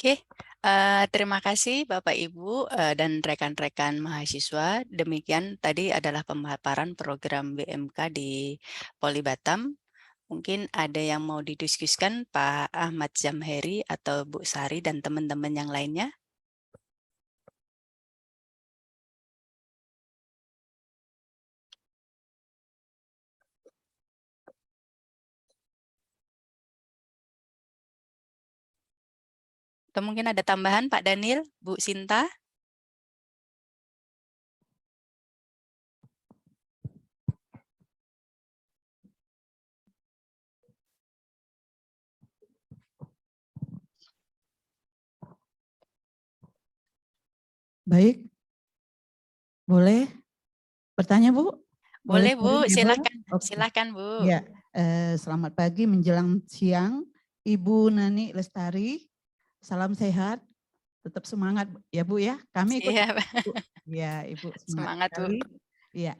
D: Oke, terima kasih Bapak Ibu dan rekan-rekan mahasiswa. Demikian tadi adalah pemaparan program BMK di Poli Batam. Mungkin ada yang mau didiskusikan Pak Ahmad Zamheri atau Bu Sari dan teman-teman yang lainnya. Atau mungkin ada tambahan Pak Daniel, Bu Sinta?
F: Baik, boleh bertanya Bu?
D: Boleh Bu,
F: sharing ya, Bu?
D: silakan,
F: Oke.
D: silakan Bu.
F: Ya, selamat pagi menjelang siang, Ibu Nani Lestari, salam sehat, tetap semangat ya Bu ya. Kami ikut.
D: Siap.
F: Bu. Ya Ibu
D: Semangat, Bu.
F: sekali. Ya,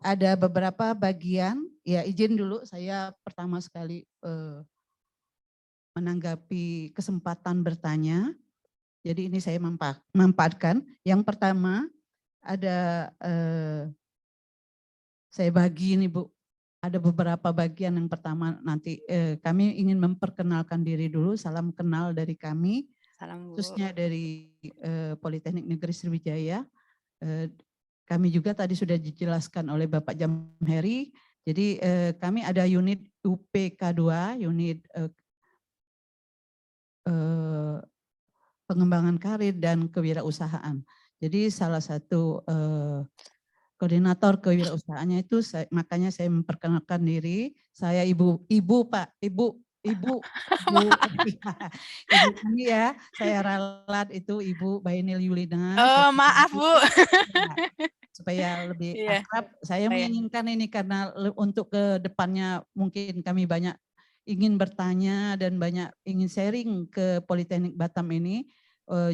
F: ada beberapa bagian. Ya izin dulu saya pertama sekali menanggapi kesempatan bertanya. Jadi ini saya memanfaatkan. Yang pertama ada saya bagi ini Bu, ada beberapa bagian. Yang pertama nanti kami ingin memperkenalkan diri dulu, salam kenal dari kami,
D: Salam Bu.
F: khususnya dari Politeknik Negeri Sriwijaya. Kami juga tadi sudah dijelaskan oleh Bapak Zamheri, jadi kami ada unit UPK 2, unit pengembangan karir dan kewirausahaan. Jadi salah satu koordinator kewirausahaannya itu makanya saya memperkenalkan diri, saya Ibu Ibu ini ya, saya ralat itu Ibu Bainil Yulina.
D: Oh maaf Bu.
F: Supaya lebih
D: Iya.
F: akrab, saya
D: Baik.
F: menginginkan ini karena untuk ke depannya mungkin kami banyak ingin bertanya dan banyak ingin sharing ke Politeknik Batam ini.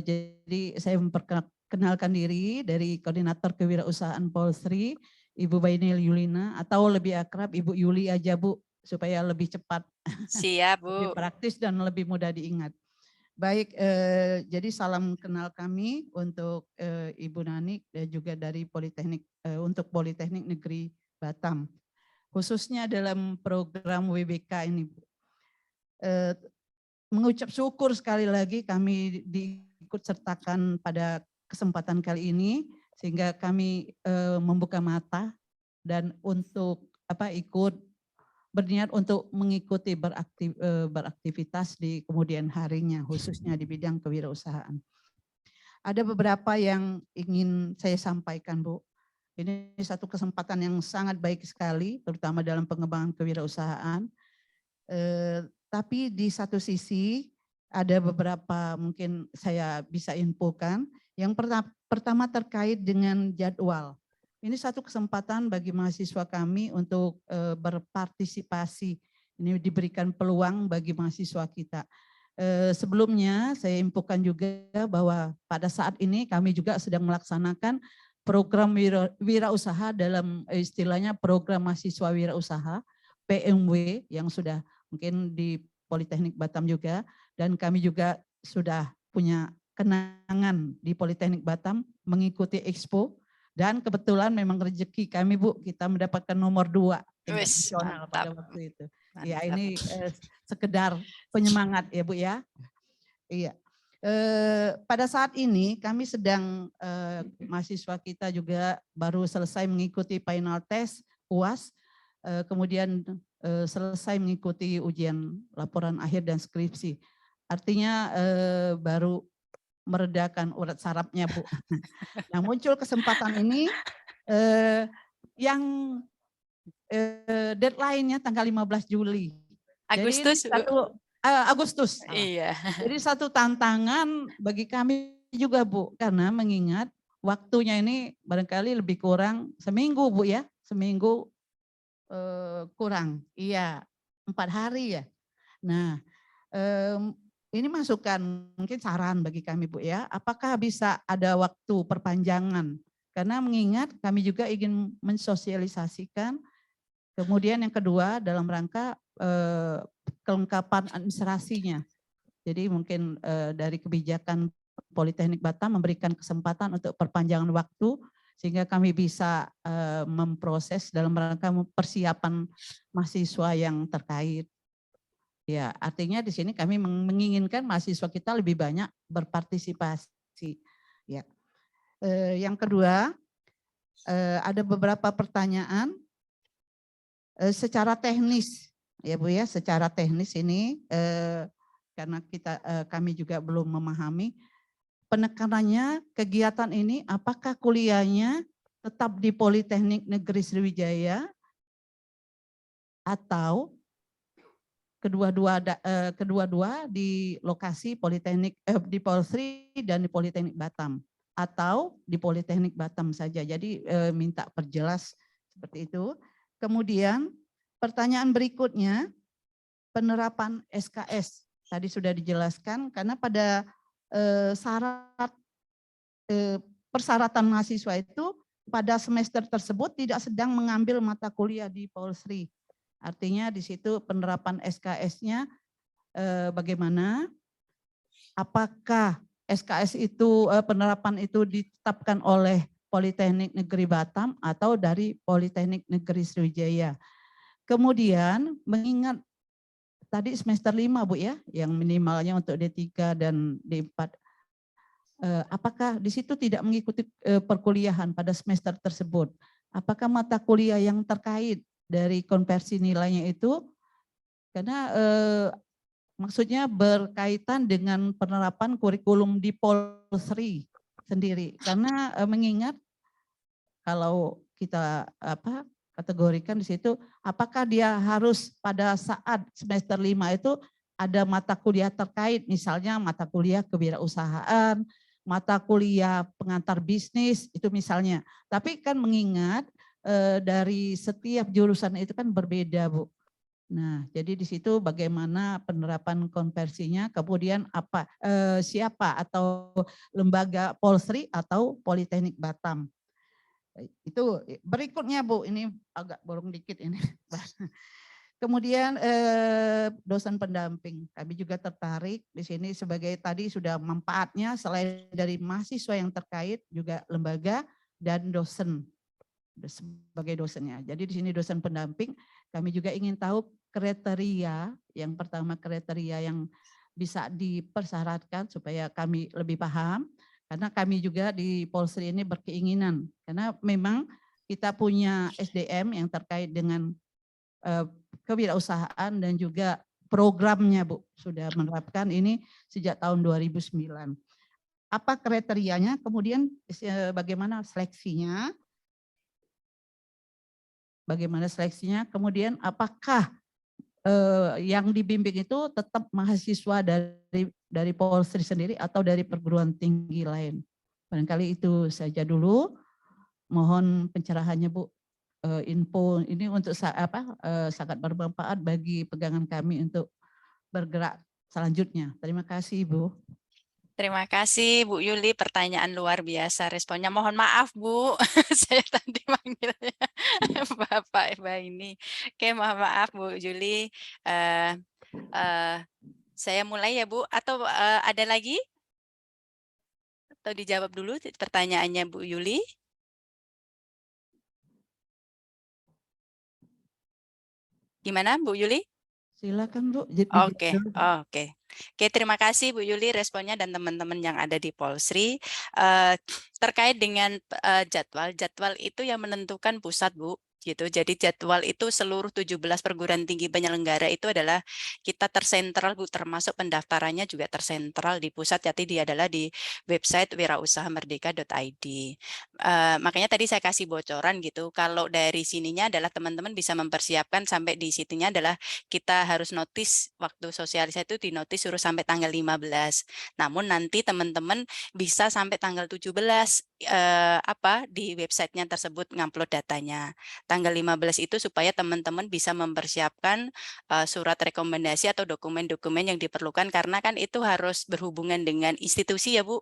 F: Jadi saya memperkenalkan diri dari Koordinator Kewirausahaan Polsri, Ibu Bainil Yulina, atau lebih akrab Ibu Yuli aja Bu, supaya lebih cepat.
D: Siap Bu.
F: Lebih praktis dan lebih mudah diingat. Baik, jadi salam kenal kami untuk Ibu Nani dan juga dari Politeknik untuk Politeknik Negeri Batam, khususnya dalam program WBK ini. Mengucap syukur sekali lagi kami diikut sertakan pada kesempatan kali ini, sehingga kami membuka mata dan untuk ikut berniat untuk mengikuti beraktivitas di kemudian harinya, khususnya di bidang kewirausahaan. Ada beberapa yang ingin saya sampaikan Bu. Ini satu kesempatan yang sangat baik sekali, terutama dalam pengembangan kewirausahaan. Tapi di satu sisi ada beberapa mungkin saya bisa infokan. Yang pertama terkait dengan jadwal. Ini satu kesempatan bagi mahasiswa kami untuk berpartisipasi. Ini diberikan peluang bagi mahasiswa kita. Sebelumnya saya infokan juga bahwa pada saat ini kami juga sedang melaksanakan program wirausaha dalam istilahnya program mahasiswa wirausaha PMW yang sudah mungkin di Politeknik Batam juga, dan kami juga sudah punya kenangan di Politeknik Batam mengikuti Expo, dan kebetulan memang rezeki kami Bu, kita mendapatkan nomor 2 internasional pada waktu itu. Mantap. Ya ini sekedar penyemangat ya Bu ya. Iya. Pada saat ini kami sedang mahasiswa kita juga baru selesai mengikuti final test UAS, kemudian selesai mengikuti ujian laporan akhir dan skripsi. Artinya baru meredakan urat sarafnya Bu. Nah muncul kesempatan ini yang deadline-nya tanggal 15 Juli.
D: Agustus.
F: Jadi Agustus.
D: Iya.
F: Jadi satu tantangan bagi kami juga Bu, karena mengingat waktunya ini barangkali lebih kurang seminggu Bu ya, seminggu kurang, iya 4 hari ya. Nah ini masukan mungkin saran bagi kami Bu ya, apakah bisa ada waktu perpanjangan? Karena mengingat kami juga ingin mensosialisasikan. Kemudian yang kedua dalam rangka kelengkapan administrasinya. Jadi mungkin dari kebijakan Politeknik Batam memberikan kesempatan untuk perpanjangan waktu sehingga kami bisa memproses dalam rangka persiapan mahasiswa yang terkait. Ya, artinya di sini kami menginginkan mahasiswa kita lebih banyak berpartisipasi. Ya. Yang kedua, ada beberapa pertanyaan secara teknis, ya Bu ya, secara teknis ini karena kami juga belum memahami penekanannya kegiatan ini, apakah kuliahnya tetap di Politeknik Negeri Sriwijaya atau kedua-dua di lokasi Politeknik di Polsri dan di Politeknik Batam atau di Politeknik Batam saja. Jadi minta perjelas seperti itu. Kemudian pertanyaan berikutnya, penerapan SKS tadi sudah dijelaskan karena pada syarat persyaratan mahasiswa itu pada semester tersebut tidak sedang mengambil mata kuliah di Polsri. Artinya di situ penerapan SKS-nya bagaimana? Apakah SKS itu penerapan itu ditetapkan oleh Politeknik Negeri Batam atau dari Politeknik Negeri Sriwijaya? Kemudian mengingat tadi semester 5 Bu ya, yang minimalnya untuk D3 dan D4. Apakah di situ tidak mengikuti perkuliahan pada semester tersebut? Apakah mata kuliah yang terkait dari konversi nilainya itu, karena maksudnya berkaitan dengan penerapan kurikulum di Polsri sendiri. Karena mengingat kalau kita kategorikan di situ, apakah dia harus pada saat semester 5 itu ada mata kuliah terkait, misalnya mata kuliah kewirausahaan, mata kuliah pengantar bisnis, itu misalnya. Tapi kan mengingat dari setiap jurusan itu kan berbeda, Bu. Nah, jadi di situ bagaimana penerapan konversinya, kemudian siapa atau lembaga Polsri atau Politeknik Batam. Itu berikutnya Bu, ini agak borong dikit ini. Kemudian dosen pendamping, kami juga tertarik di sini sebagai tadi sudah manfaatnya selain dari mahasiswa yang terkait juga lembaga dan dosen sebagai dosennya. Jadi di sini dosen pendamping, kami juga ingin tahu kriteria, yang pertama kriteria yang bisa dipersyaratkan supaya kami lebih paham, karena kami juga di Polsri ini berkeinginan, karena memang kita punya SDM yang terkait dengan kewirausahaan dan juga programnya Bu, sudah menerapkan ini sejak tahun 2009. Apa kriterianya, kemudian bagaimana seleksinya, kemudian apakah yang dibimbing itu tetap mahasiswa dari Polsri sendiri atau dari perguruan tinggi lain. Barangkali itu saja dulu, mohon pencerahannya Bu. Info ini untuk sangat bermanfaat bagi pegangan kami untuk bergerak selanjutnya. Terima kasih Ibu.
D: Terima kasih Bu Yuli, pertanyaan luar biasa responnya. Mohon maaf Bu, saya tadi manggilnya Bapak Eba ini. Oke, mohon maaf Bu Yuli. Saya mulai ya Bu, atau ada lagi? Atau dijawab dulu pertanyaannya Bu Yuli? Gimana Bu Yuli?
F: Silakan Bu.
D: Oke, terima kasih Bu Yuli responnya dan teman-teman yang ada di Polsri. Terkait dengan jadwal itu yang menentukan pusat Bu. Gitu. Jadi jadwal itu seluruh 17 perguruan tinggi penyelenggara itu adalah kita tersentral Bu, termasuk pendaftarannya juga tersentral di pusat, jadi dia adalah di website wirausahamerdeka.id. Makanya tadi saya kasih bocoran gitu, kalau dari sininya adalah teman-teman bisa mempersiapkan sampai di situnya adalah kita harus notis waktu sosialisasi itu di notis suruh sampai tanggal 15. Namun nanti teman-teman bisa sampai tanggal 17 di websitenya tersebut ngupload datanya. tanggal 15 itu supaya teman-teman bisa mempersiapkan surat rekomendasi atau dokumen-dokumen yang diperlukan karena kan itu harus berhubungan dengan institusi ya Bu.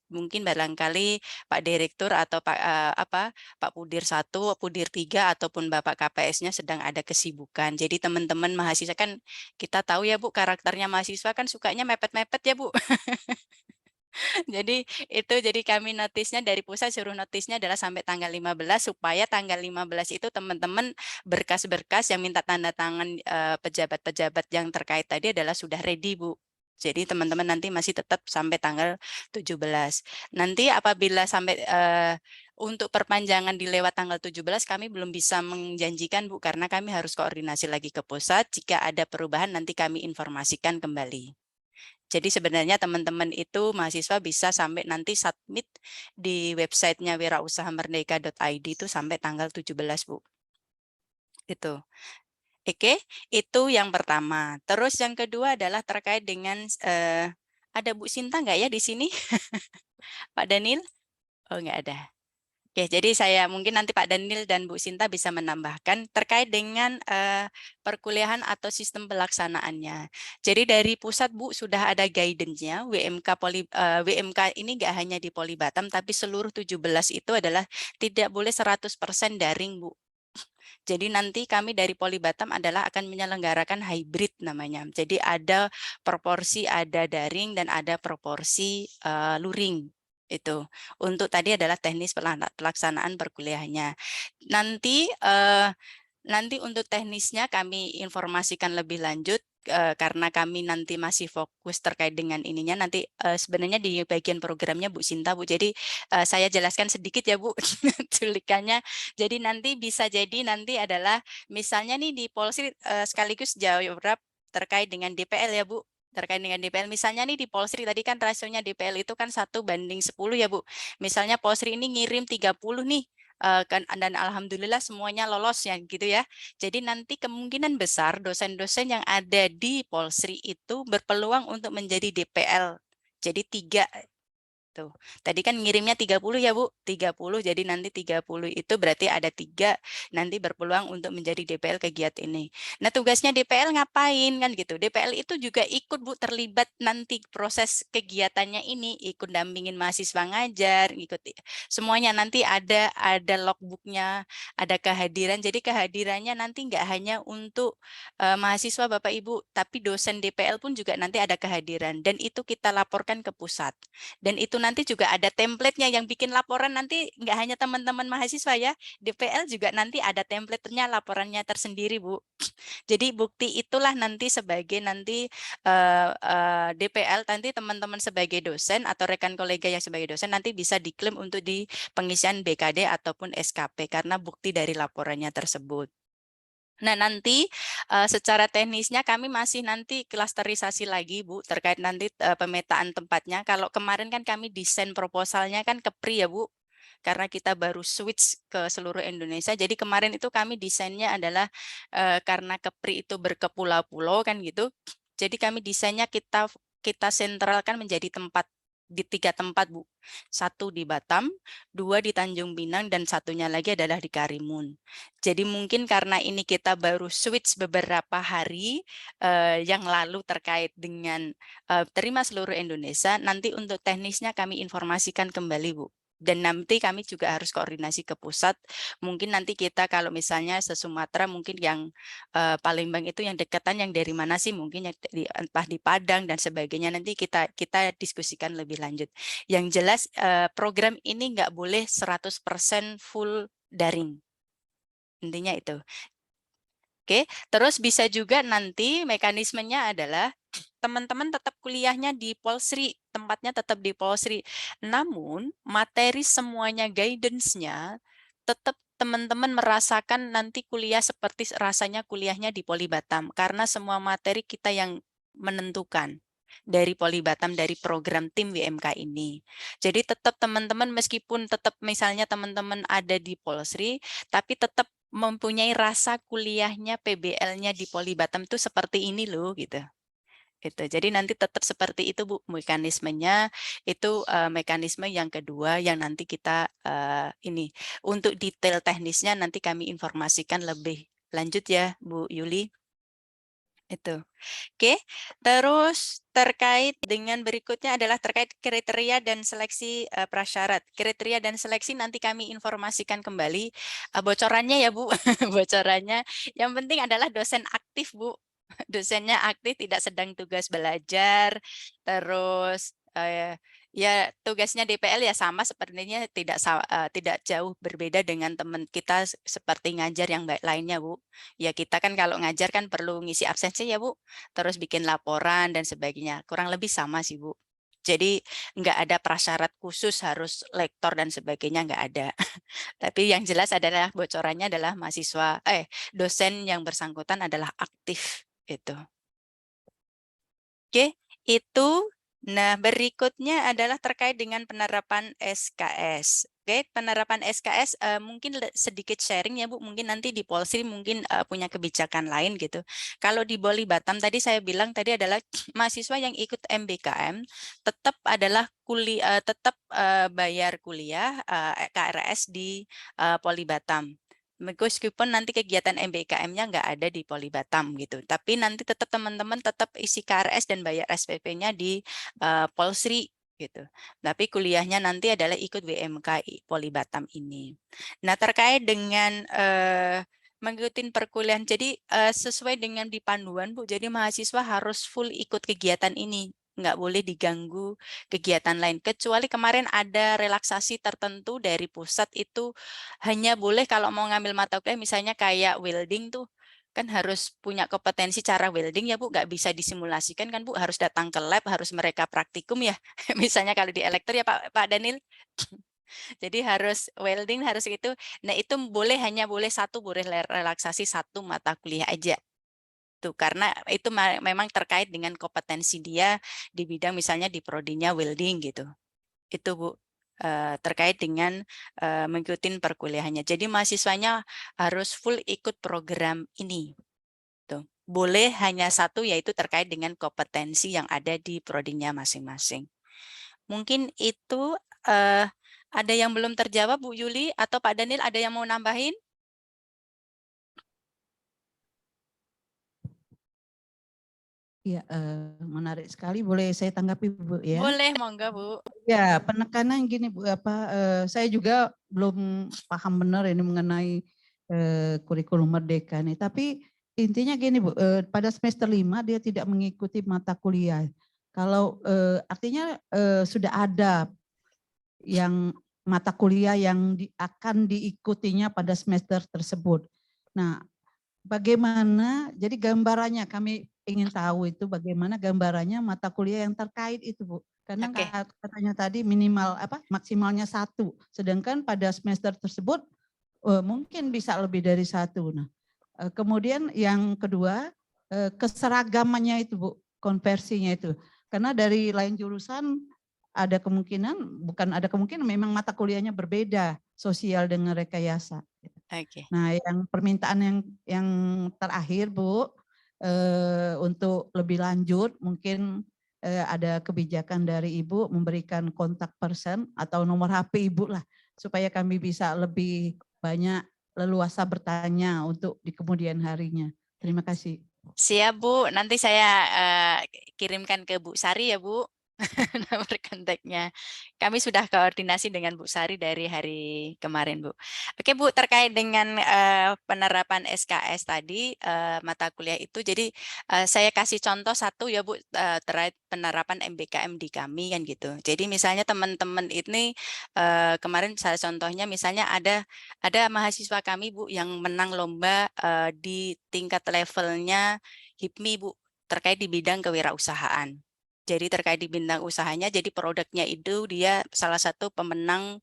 D: Mungkin barangkali Pak Direktur atau Pak Pudir 1, Pudir 3 ataupun Bapak KPS-nya sedang ada kesibukan. Jadi teman-teman mahasiswa kan kita tahu ya Bu, karakternya mahasiswa kan sukanya mepet-mepet ya Bu. Jadi kami notisnya dari pusat suruh notisnya adalah sampai tanggal 15 supaya tanggal 15 itu teman-teman berkas-berkas yang minta tanda tangan pejabat-pejabat yang terkait tadi adalah sudah ready Bu. Jadi teman-teman nanti masih tetap sampai tanggal 17. Nanti apabila sampai untuk perpanjangan di lewat tanggal 17 kami belum bisa menjanjikan Bu karena kami harus koordinasi lagi ke pusat. Jika ada perubahan nanti kami informasikan kembali. Jadi sebenarnya teman-teman itu mahasiswa bisa sampai nanti submit di websitenya wirausahamerdeka.id itu sampai tanggal 17 Bu. Itu. Oke, itu yang pertama. Terus yang kedua adalah terkait dengan ada Bu Sinta nggak ya di sini? Pak Daniel? Oh nggak ada. Oke, jadi saya mungkin nanti Pak Daniel dan Bu Sinta bisa menambahkan terkait dengan perkuliahan atau sistem pelaksanaannya. Jadi dari pusat Bu sudah ada guidance-nya, WMK ini nggak hanya di Poli Batam, tapi seluruh 17 itu adalah tidak boleh 100% daring Bu. Jadi nanti kami dari Poli Batam adalah akan menyelenggarakan hybrid namanya. Jadi ada proporsi ada daring dan ada proporsi luring. Itu untuk tadi adalah teknis pelaksanaan perkuliahannya. Nanti untuk teknisnya kami informasikan lebih lanjut karena kami nanti masih fokus terkait dengan ininya. Nanti sebenarnya di bagian programnya Bu Sinta Bu. Jadi saya jelaskan sedikit ya Bu tulikannya. Jadi nanti bisa jadi nanti adalah misalnya nih di Polsri sekaligus jawab terkait dengan DPL ya Bu. Terkait dengan DPL, misalnya nih di Polsri tadi kan rasionya DPL itu kan 1:10 ya Bu. Misalnya Polsri ini ngirim 30 nih, dan alhamdulillah semuanya lolos ya gitu ya. Jadi nanti kemungkinan besar dosen-dosen yang ada di Polsri itu berpeluang untuk menjadi DPL. Jadi 3 tuh. Tadi kan ngirimnya 30 ya Bu, 30 jadi nanti 30 itu berarti ada 3 nanti berpeluang untuk menjadi DPL kegiatan ini. Nah tugasnya DPL ngapain kan gitu, DPL itu juga ikut Bu terlibat nanti proses kegiatannya ini, ikut dampingin mahasiswa ngajar, ikut semuanya nanti ada logbooknya, ada kehadiran, jadi kehadirannya nanti nggak hanya untuk mahasiswa Bapak Ibu, tapi dosen DPL pun juga nanti ada kehadiran dan itu kita laporkan ke pusat. Dan itu nanti juga ada template-nya yang bikin laporan nanti nggak hanya teman-teman mahasiswa ya, DPL juga nanti ada template-nya laporannya tersendiri Bu. Jadi bukti itulah nanti sebagai nanti DPL nanti teman-teman sebagai dosen atau rekan kolega yang sebagai dosen nanti bisa diklaim untuk di pengisian BKD ataupun SKP karena bukti dari laporannya tersebut. Nah nanti secara teknisnya kami masih nanti klasterisasi lagi Bu terkait nanti pemetaan tempatnya. Kalau kemarin kan kami desain proposalnya kan Kepri ya Bu. Karena kita baru switch ke seluruh Indonesia. Jadi kemarin itu kami desainnya adalah karena Kepri itu berkepulau-pulau kan gitu. Jadi kami desainnya kita sentralkan menjadi di 3 tempat Bu. 1 di Batam, 2 di Tanjung Pinang, dan satunya lagi adalah di Karimun. Jadi mungkin karena ini kita baru switch beberapa hari yang lalu terkait dengan terima seluruh Indonesia, nanti untuk teknisnya kami informasikan kembali Bu. Dan nanti kami juga harus koordinasi ke pusat. Mungkin nanti kita kalau misalnya se-Sumatera mungkin yang Palembang itu yang dekatan yang dari mana sih? Mungkin yang entah di Padang dan sebagainya. Nanti kita diskusikan lebih lanjut. Yang jelas program ini nggak boleh 100% full daring. Intinya itu. Oke, terus bisa juga nanti mekanismenya adalah teman-teman tetap kuliahnya di Polsri, tempatnya tetap di Polsri. Namun materi semuanya guidance-nya tetap teman-teman merasakan nanti kuliah seperti rasanya kuliahnya di Poli Batam karena semua materi kita yang menentukan dari Poli Batam dari program tim WMK ini. Jadi tetap teman-teman meskipun tetap misalnya teman-teman ada di Polsri tapi tetap mempunyai rasa kuliahnya PBL-nya di Poli Batam itu seperti ini loh gitu. Itu. Jadi nanti tetap seperti itu Bu mekanismenya, itu mekanisme yang kedua yang nanti kita ini untuk detail teknisnya nanti kami informasikan lebih lanjut ya Bu Yuli. Itu. Oke, terus terkait dengan berikutnya adalah terkait kriteria dan seleksi prasyarat. Kriteria dan seleksi nanti kami informasikan kembali bocorannya ya Bu, bocorannya. Yang penting adalah dosen aktif Bu, dosennya aktif, tidak sedang tugas belajar, terus ya tugasnya DPL ya sama sepertinya tidak jauh berbeda dengan teman kita seperti ngajar yang baik lainnya Bu. Ya kita kan kalau ngajar kan perlu ngisi absensi ya Bu, terus bikin laporan dan sebagainya. Kurang lebih sama sih Bu. Jadi nggak ada prasyarat khusus harus lektor dan sebagainya, nggak ada. Tapi yang jelas adalah bocorannya adalah dosen yang bersangkutan adalah aktif itu. Oke, itu. Nah, berikutnya adalah terkait dengan penerapan SKS. Oke, penerapan SKS mungkin sedikit sharing ya Bu, mungkin nanti di Polsri mungkin punya kebijakan lain gitu. Kalau di Boli Batam tadi saya bilang tadi adalah mahasiswa yang ikut MBKM tetap adalah bayar kuliah KRS di Poli Batam. Meskipun nanti kegiatan MBKM-nya nggak ada di Poli Batam gitu, tapi nanti tetap teman-teman tetap isi KRS dan bayar SPP-nya di Polsri gitu. Tapi kuliahnya nanti adalah ikut WMK Poli Batam ini. Nah, terkait dengan mengikuti perkuliahan, jadi sesuai dengan di panduan Bu, jadi mahasiswa harus full ikut kegiatan ini, nggak boleh diganggu kegiatan lain. Kecuali kemarin ada relaksasi tertentu dari pusat itu hanya boleh kalau mau ngambil mata kuliah misalnya kayak welding tuh kan harus punya kompetensi cara welding ya Bu, nggak bisa disimulasikan kan Bu, harus datang ke lab, harus mereka praktikum ya. Misalnya kalau di elektor ya Pak Daniel. Jadi harus welding harus itu. Nah itu hanya boleh relaksasi satu mata kuliah aja. Tuh, karena itu memang terkait dengan kompetensi dia di bidang misalnya di prodinya welding gitu. Itu Bu, terkait dengan mengikuti perkuliahannya. Jadi mahasiswanya harus full ikut program ini. Tuh. Boleh hanya satu yaitu terkait dengan kompetensi yang ada di prodinya masing-masing. Mungkin itu ada yang belum terjawab Bu Yuli atau Pak Daniel ada yang mau nambahin?
F: Ya, menarik sekali. Boleh saya tanggapi Bu ya?
D: Boleh, monggo Bu.
F: Ya, penekanan gini Bu, saya juga belum paham benar ini mengenai kurikulum merdeka nih. Tapi intinya gini Bu, pada semester 5 dia tidak mengikuti mata kuliah. Kalau artinya sudah ada yang mata kuliah yang akan diikutinya pada semester tersebut. Nah, bagaimana, jadi gambarannya kami ingin tahu itu bagaimana gambarannya mata kuliah yang terkait itu Bu. Karena katanya tadi minimal maksimalnya 1, sedangkan pada semester tersebut mungkin bisa lebih dari 1. Nah, kemudian yang kedua keseragamannya itu Bu, konversinya itu. Karena dari lain jurusan ada kemungkinan, bukan ada kemungkinan, memang mata kuliahnya berbeda, sosial dengan rekayasa. Nah, yang permintaan yang terakhir Bu, untuk lebih lanjut mungkin ada kebijakan dari Ibu memberikan kontak person atau nomor HP Ibu lah, supaya kami bisa lebih banyak leluasa bertanya untuk di kemudian harinya. Terima kasih.
D: Siap Bu, nanti saya kirimkan ke Bu Sari ya Bu. Nomor kontaknya. Kami sudah koordinasi dengan Bu Sari dari hari kemarin Bu. Oke Bu, terkait dengan penerapan SKS tadi mata kuliah itu, jadi saya kasih contoh satu ya Bu, terkait penerapan MBKM di kami kan gitu. Jadi misalnya teman-teman ini kemarin saya contohnya misalnya ada mahasiswa kami Bu yang menang lomba di tingkat levelnya HIPMI Bu, terkait di bidang kewirausahaan. Jadi terkait di bidang usahanya, jadi produknya itu dia salah satu pemenang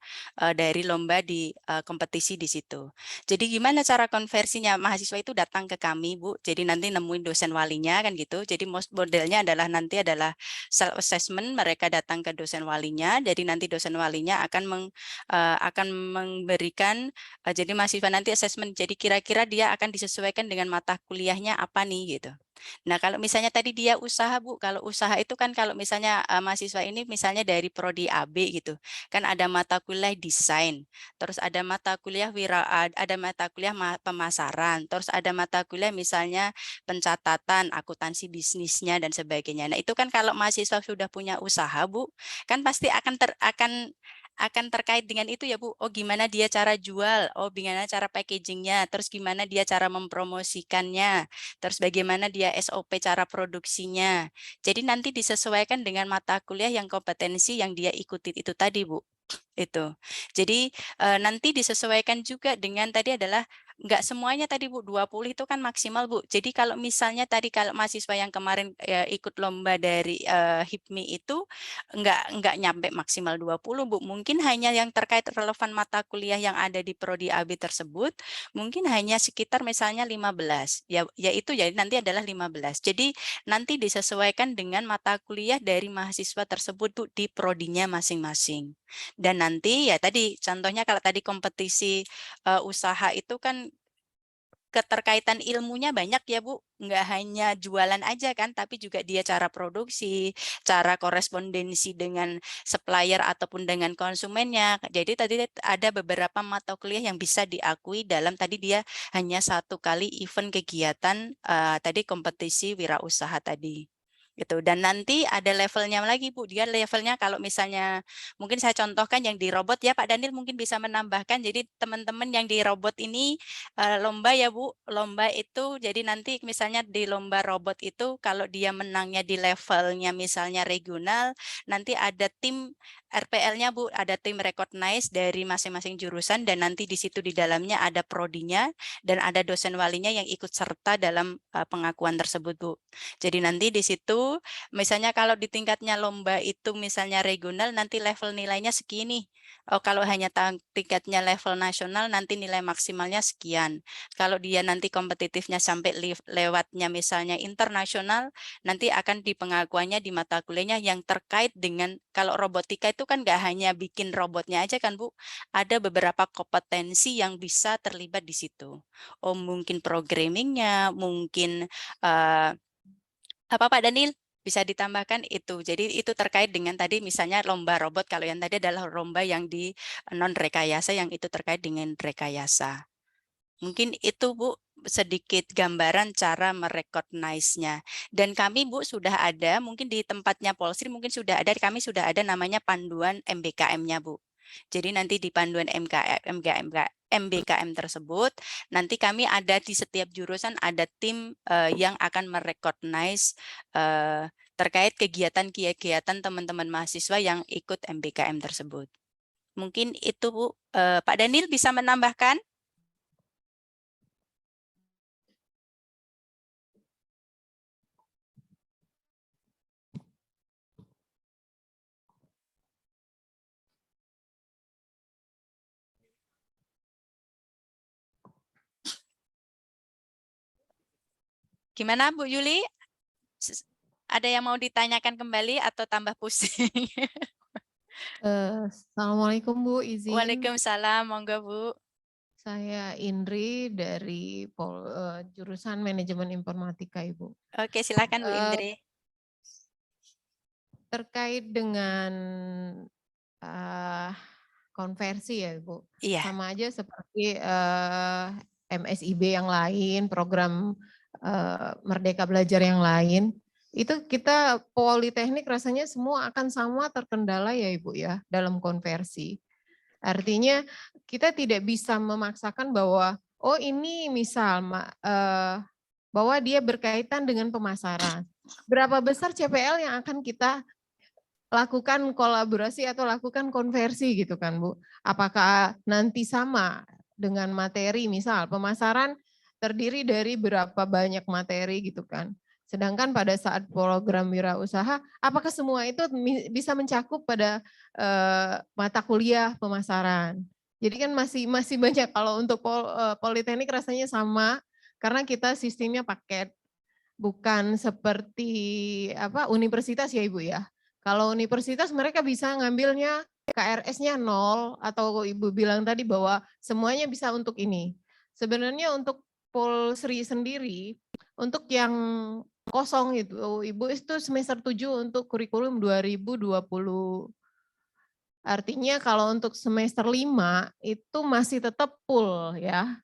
D: dari lomba di kompetisi di situ. Jadi gimana cara konversinya? Mahasiswa itu datang ke kami Bu, jadi nanti nemuin dosen walinya kan gitu. Jadi modelnya adalah nanti adalah self assessment, mereka datang ke dosen walinya, jadi nanti dosen walinya akan memberikan, jadi mahasiswa nanti assessment, jadi kira-kira dia akan disesuaikan dengan mata kuliahnya apa nih gitu. Nah, kalau misalnya tadi dia usaha, Bu, kalau usaha itu kan kalau misalnya mahasiswa ini misalnya dari prodi AB gitu, kan ada mata kuliah desain, terus ada mata kuliah ada mata kuliah pemasaran, terus ada mata kuliah misalnya pencatatan, akuntansi bisnisnya dan sebagainya. Nah, itu kan kalau mahasiswa sudah punya usaha, Bu, kan pasti akan terkait dengan itu ya Bu. Oh, gimana dia cara jual, oh gimana cara packagingnya, terus gimana dia cara mempromosikannya, terus bagaimana dia SOP cara produksinya. Jadi nanti disesuaikan dengan mata kuliah yang kompetensi yang dia ikuti itu tadi Bu. Itu. Jadi nanti disesuaikan juga dengan tadi adalah nggak semuanya tadi Bu, 20 itu kan maksimal Bu. Jadi kalau misalnya tadi kalau mahasiswa yang kemarin ikut lomba dari HIPMI itu nggak nyampe maksimal 20 Bu. Mungkin hanya yang terkait relevan mata kuliah yang ada di prodi AB tersebut, mungkin hanya sekitar misalnya 15. Ya itu jadi nanti adalah 15. Jadi nanti disesuaikan dengan mata kuliah dari mahasiswa tersebut Bu di prodinya masing-masing. Dan nanti ya tadi contohnya kalau tadi kompetisi usaha itu kan keterkaitan ilmunya banyak ya Bu, nggak hanya jualan aja kan, tapi juga dia cara produksi, cara korespondensi dengan supplier ataupun dengan konsumennya. Jadi tadi ada beberapa mata kuliah yang bisa diakui dalam tadi dia hanya 1 kali event kegiatan tadi kompetisi wirausaha tadi. Gitu. Dan nanti ada levelnya lagi Bu, dia levelnya kalau misalnya mungkin saya contohkan yang di robot ya Pak Daniel mungkin bisa menambahkan, jadi teman-teman yang di robot ini lomba ya Bu, lomba itu jadi nanti misalnya di lomba robot itu kalau dia menangnya di levelnya misalnya regional, nanti ada tim RPL-nya Bu, ada tim recognize dari masing-masing jurusan dan nanti di situ di dalamnya ada prodinya dan ada dosen walinya yang ikut serta dalam pengakuan tersebut Bu. Jadi nanti di situ misalnya kalau di tingkatnya lomba itu misalnya regional nanti level nilainya segini. Oh, kalau hanya tingkatnya level nasional nanti nilai maksimalnya sekian. Kalau dia nanti kompetitifnya sampai lewatnya misalnya internasional, nanti akan di pengakuannya di mata kuliahnya yang terkait dengan kalau robotika itu kan nggak hanya bikin robotnya aja kan Bu, ada beberapa kompetensi yang bisa terlibat di situ. Oh mungkin programmingnya, mungkin apa Pak Daniel? Bisa ditambahkan itu. Jadi itu terkait dengan tadi misalnya lomba robot, kalau yang tadi adalah lomba yang di non-rekayasa, yang itu terkait dengan rekayasa. Mungkin itu Bu, sedikit gambaran cara merecognize-nya. Dan kami Bu sudah ada, mungkin di tempatnya Polsri mungkin sudah ada, kami sudah ada namanya panduan MBKM-nya Bu. Jadi nanti di panduan MBKM tersebut, nanti kami ada di setiap jurusan ada tim yang akan merecognize terkait kegiatan-kegiatan teman-teman mahasiswa yang ikut MBKM tersebut. Mungkin itu Bu. Pak Daniel bisa menambahkan? Gimana Bu Yuli? Ada yang mau ditanyakan kembali atau tambah pusing?
G: Assalamualaikum Bu, izin.
D: Waalaikumsalam, monggo Bu.
G: Saya Indri dari jurusan Manajemen Informatika Ibu.
D: Oke, silakan Bu Indri.
G: Terkait dengan konversi ya Ibu,
D: Iya.
G: sama aja seperti MSIB yang lain, program Merdeka Belajar yang lain, itu kita politeknik rasanya semua akan sama terkendala ya Ibu ya dalam konversi. Artinya kita tidak bisa memaksakan bahwa oh ini misal bahwa dia berkaitan dengan pemasaran. Berapa besar CPL yang akan kita lakukan kolaborasi atau lakukan konversi gitu kan Bu? Apakah nanti sama dengan materi misal pemasaran terdiri dari berapa banyak materi gitu kan? Sedangkan pada saat program wirausaha, apakah semua itu bisa mencakup pada mata kuliah pemasaran? Jadi kan masih banyak kalau untuk politeknik rasanya sama karena kita sistemnya paket, bukan seperti universitas ya Ibu ya. Kalau universitas mereka bisa ngambilnya KRS-nya 0 atau Ibu bilang tadi bahwa semuanya bisa untuk ini. Sebenarnya untuk Polsri sendiri Untuk yang kosong itu Ibu itu semester 7 untuk kurikulum 2020. Artinya kalau untuk semester 5 itu masih tetap full ya.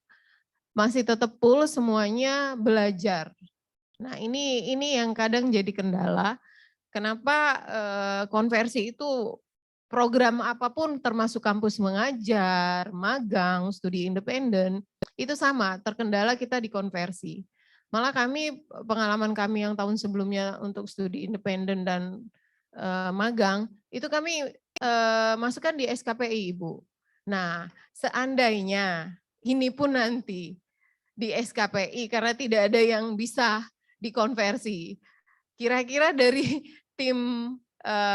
G: Masih tetap full semuanya belajar. Nah, ini yang kadang jadi kendala. Kenapa konversi itu program apapun termasuk kampus mengajar, magang, studi independen, itu sama, terkendala kita dikonversi. Malah pengalaman kami yang tahun sebelumnya untuk studi independen dan magang, itu kami masukkan di SKPI, Ibu. Nah, seandainya ini pun nanti di SKPI karena tidak ada yang bisa dikonversi. Kira-kira dari tim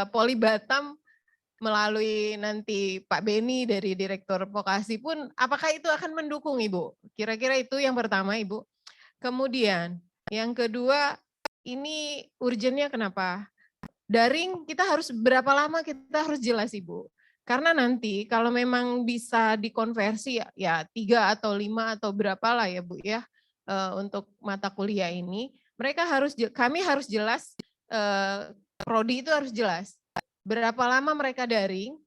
G: Poli Batam melalui nanti Pak Beni dari Direktur Vokasi pun apakah itu akan mendukung Ibu? Kira-kira itu yang pertama Ibu. Kemudian yang kedua ini urgennya kenapa? Daring kita harus berapa lama kita harus jelas Ibu. Karena nanti kalau memang bisa dikonversi ya 3 atau 5 atau berapa lah ya Bu ya untuk mata kuliah ini, kami harus jelas prodi itu harus jelas. Berapa lama mereka daring,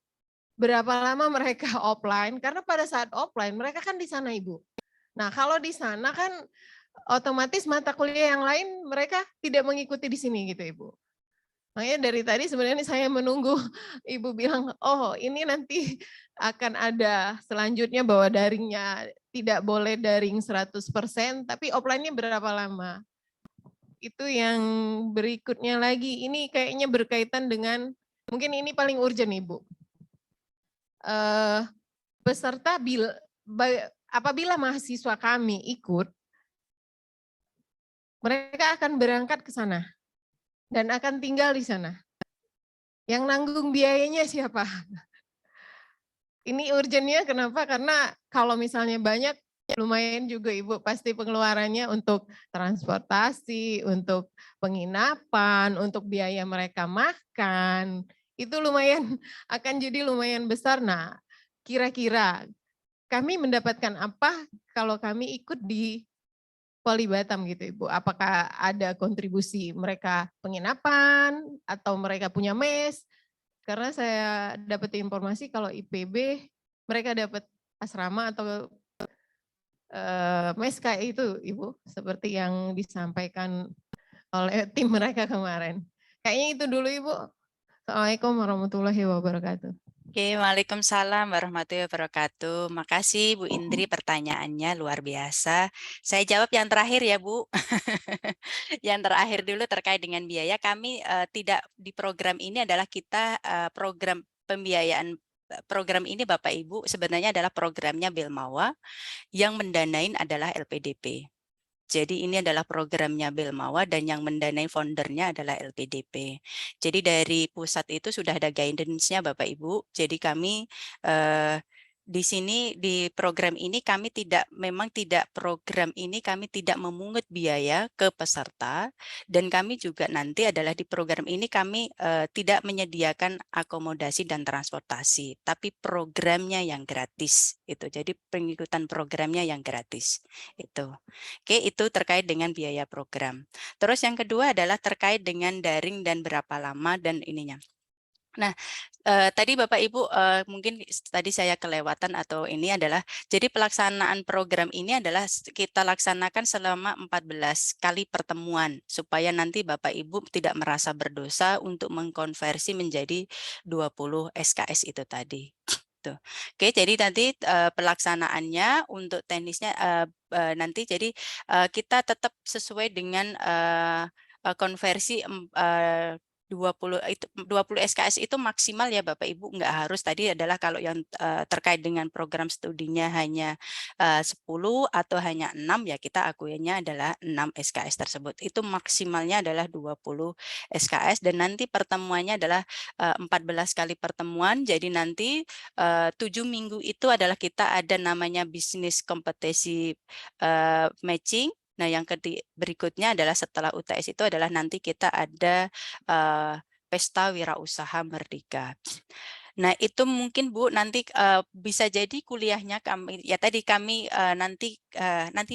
G: berapa lama mereka offline, karena pada saat offline mereka kan di sana Ibu. Nah kalau di sana kan otomatis mata kuliah yang lain mereka tidak mengikuti di sini gitu Ibu. Makanya dari tadi sebenarnya saya menunggu Ibu bilang, oh ini nanti akan ada selanjutnya bahwa daringnya tidak boleh daring 100%, tapi offline-nya berapa lama. Itu yang berikutnya lagi, ini kayaknya berkaitan dengan, mungkin ini paling urgent Ibu. Peserta apabila mahasiswa kami ikut, mereka akan berangkat ke sana dan akan tinggal di sana. Yang nanggung biayanya siapa? Ini urgennya kenapa? Karena kalau misalnya banyak, lumayan juga Ibu pasti pengeluarannya untuk transportasi, untuk penginapan, untuk biaya mereka makan, itu lumayan akan jadi lumayan besar. Nah, kira-kira kami mendapatkan apa kalau kami ikut di Poli Batam gitu Ibu? Apakah ada kontribusi mereka penginapan atau mereka punya mes? Karena saya dapat informasi kalau IPB mereka dapat asrama atau mes kayak itu Ibu, seperti yang disampaikan oleh tim mereka kemarin. Kayaknya itu dulu Ibu. Assalamualaikum warahmatullahi wabarakatuh.
D: Oke, Waalaikumsalam warahmatullahi wabarakatuh. Makasih Bu Indri pertanyaannya luar biasa. Saya jawab yang terakhir ya Bu. Yang terakhir dulu terkait dengan biaya. Kami tidak di program ini adalah kita program pembiayaan program ini Bapak Ibu sebenarnya adalah programnya Belmawa yang mendanain adalah LPDP. Jadi ini adalah programnya Belmawa dan yang mendanai foundernya adalah LPDP. Jadi dari pusat itu sudah ada guidance-nya Bapak Ibu. Jadi kami di sini di program ini kami program ini kami tidak memungut biaya ke peserta dan kami juga nanti adalah di program ini kami tidak menyediakan akomodasi dan transportasi, tapi programnya yang gratis itu. Jadi pengikutan programnya yang gratis itu. Oke, itu terkait dengan biaya program. Terus yang kedua adalah terkait dengan daring dan berapa lama dan ininya. Nah, tadi Bapak Ibu mungkin tadi saya kelewatan atau ini adalah, jadi pelaksanaan program ini adalah kita laksanakan selama 14 kali pertemuan, supaya nanti Bapak Ibu tidak merasa berdosa untuk mengkonversi menjadi 20 SKS itu tadi. Tuh. Oke, jadi nanti pelaksanaannya untuk teknisnya nanti jadi kita tetap sesuai dengan konversi 20 SKS itu maksimal ya Bapak Ibu, nggak harus. Tadi adalah kalau yang terkait dengan program studinya hanya 10 atau hanya 6 ya kita akuinya adalah 6 SKS tersebut. Itu maksimalnya adalah 20 SKS dan nanti pertemuannya adalah 14 kali pertemuan. Jadi nanti 7 minggu itu adalah kita ada namanya bisnis kompetisi matching. Nah, yang berikutnya adalah setelah UTS itu adalah nanti kita ada pesta wirausaha merdeka. Nah, itu mungkin Bu nanti bisa jadi kuliahnya kami ya tadi kami nanti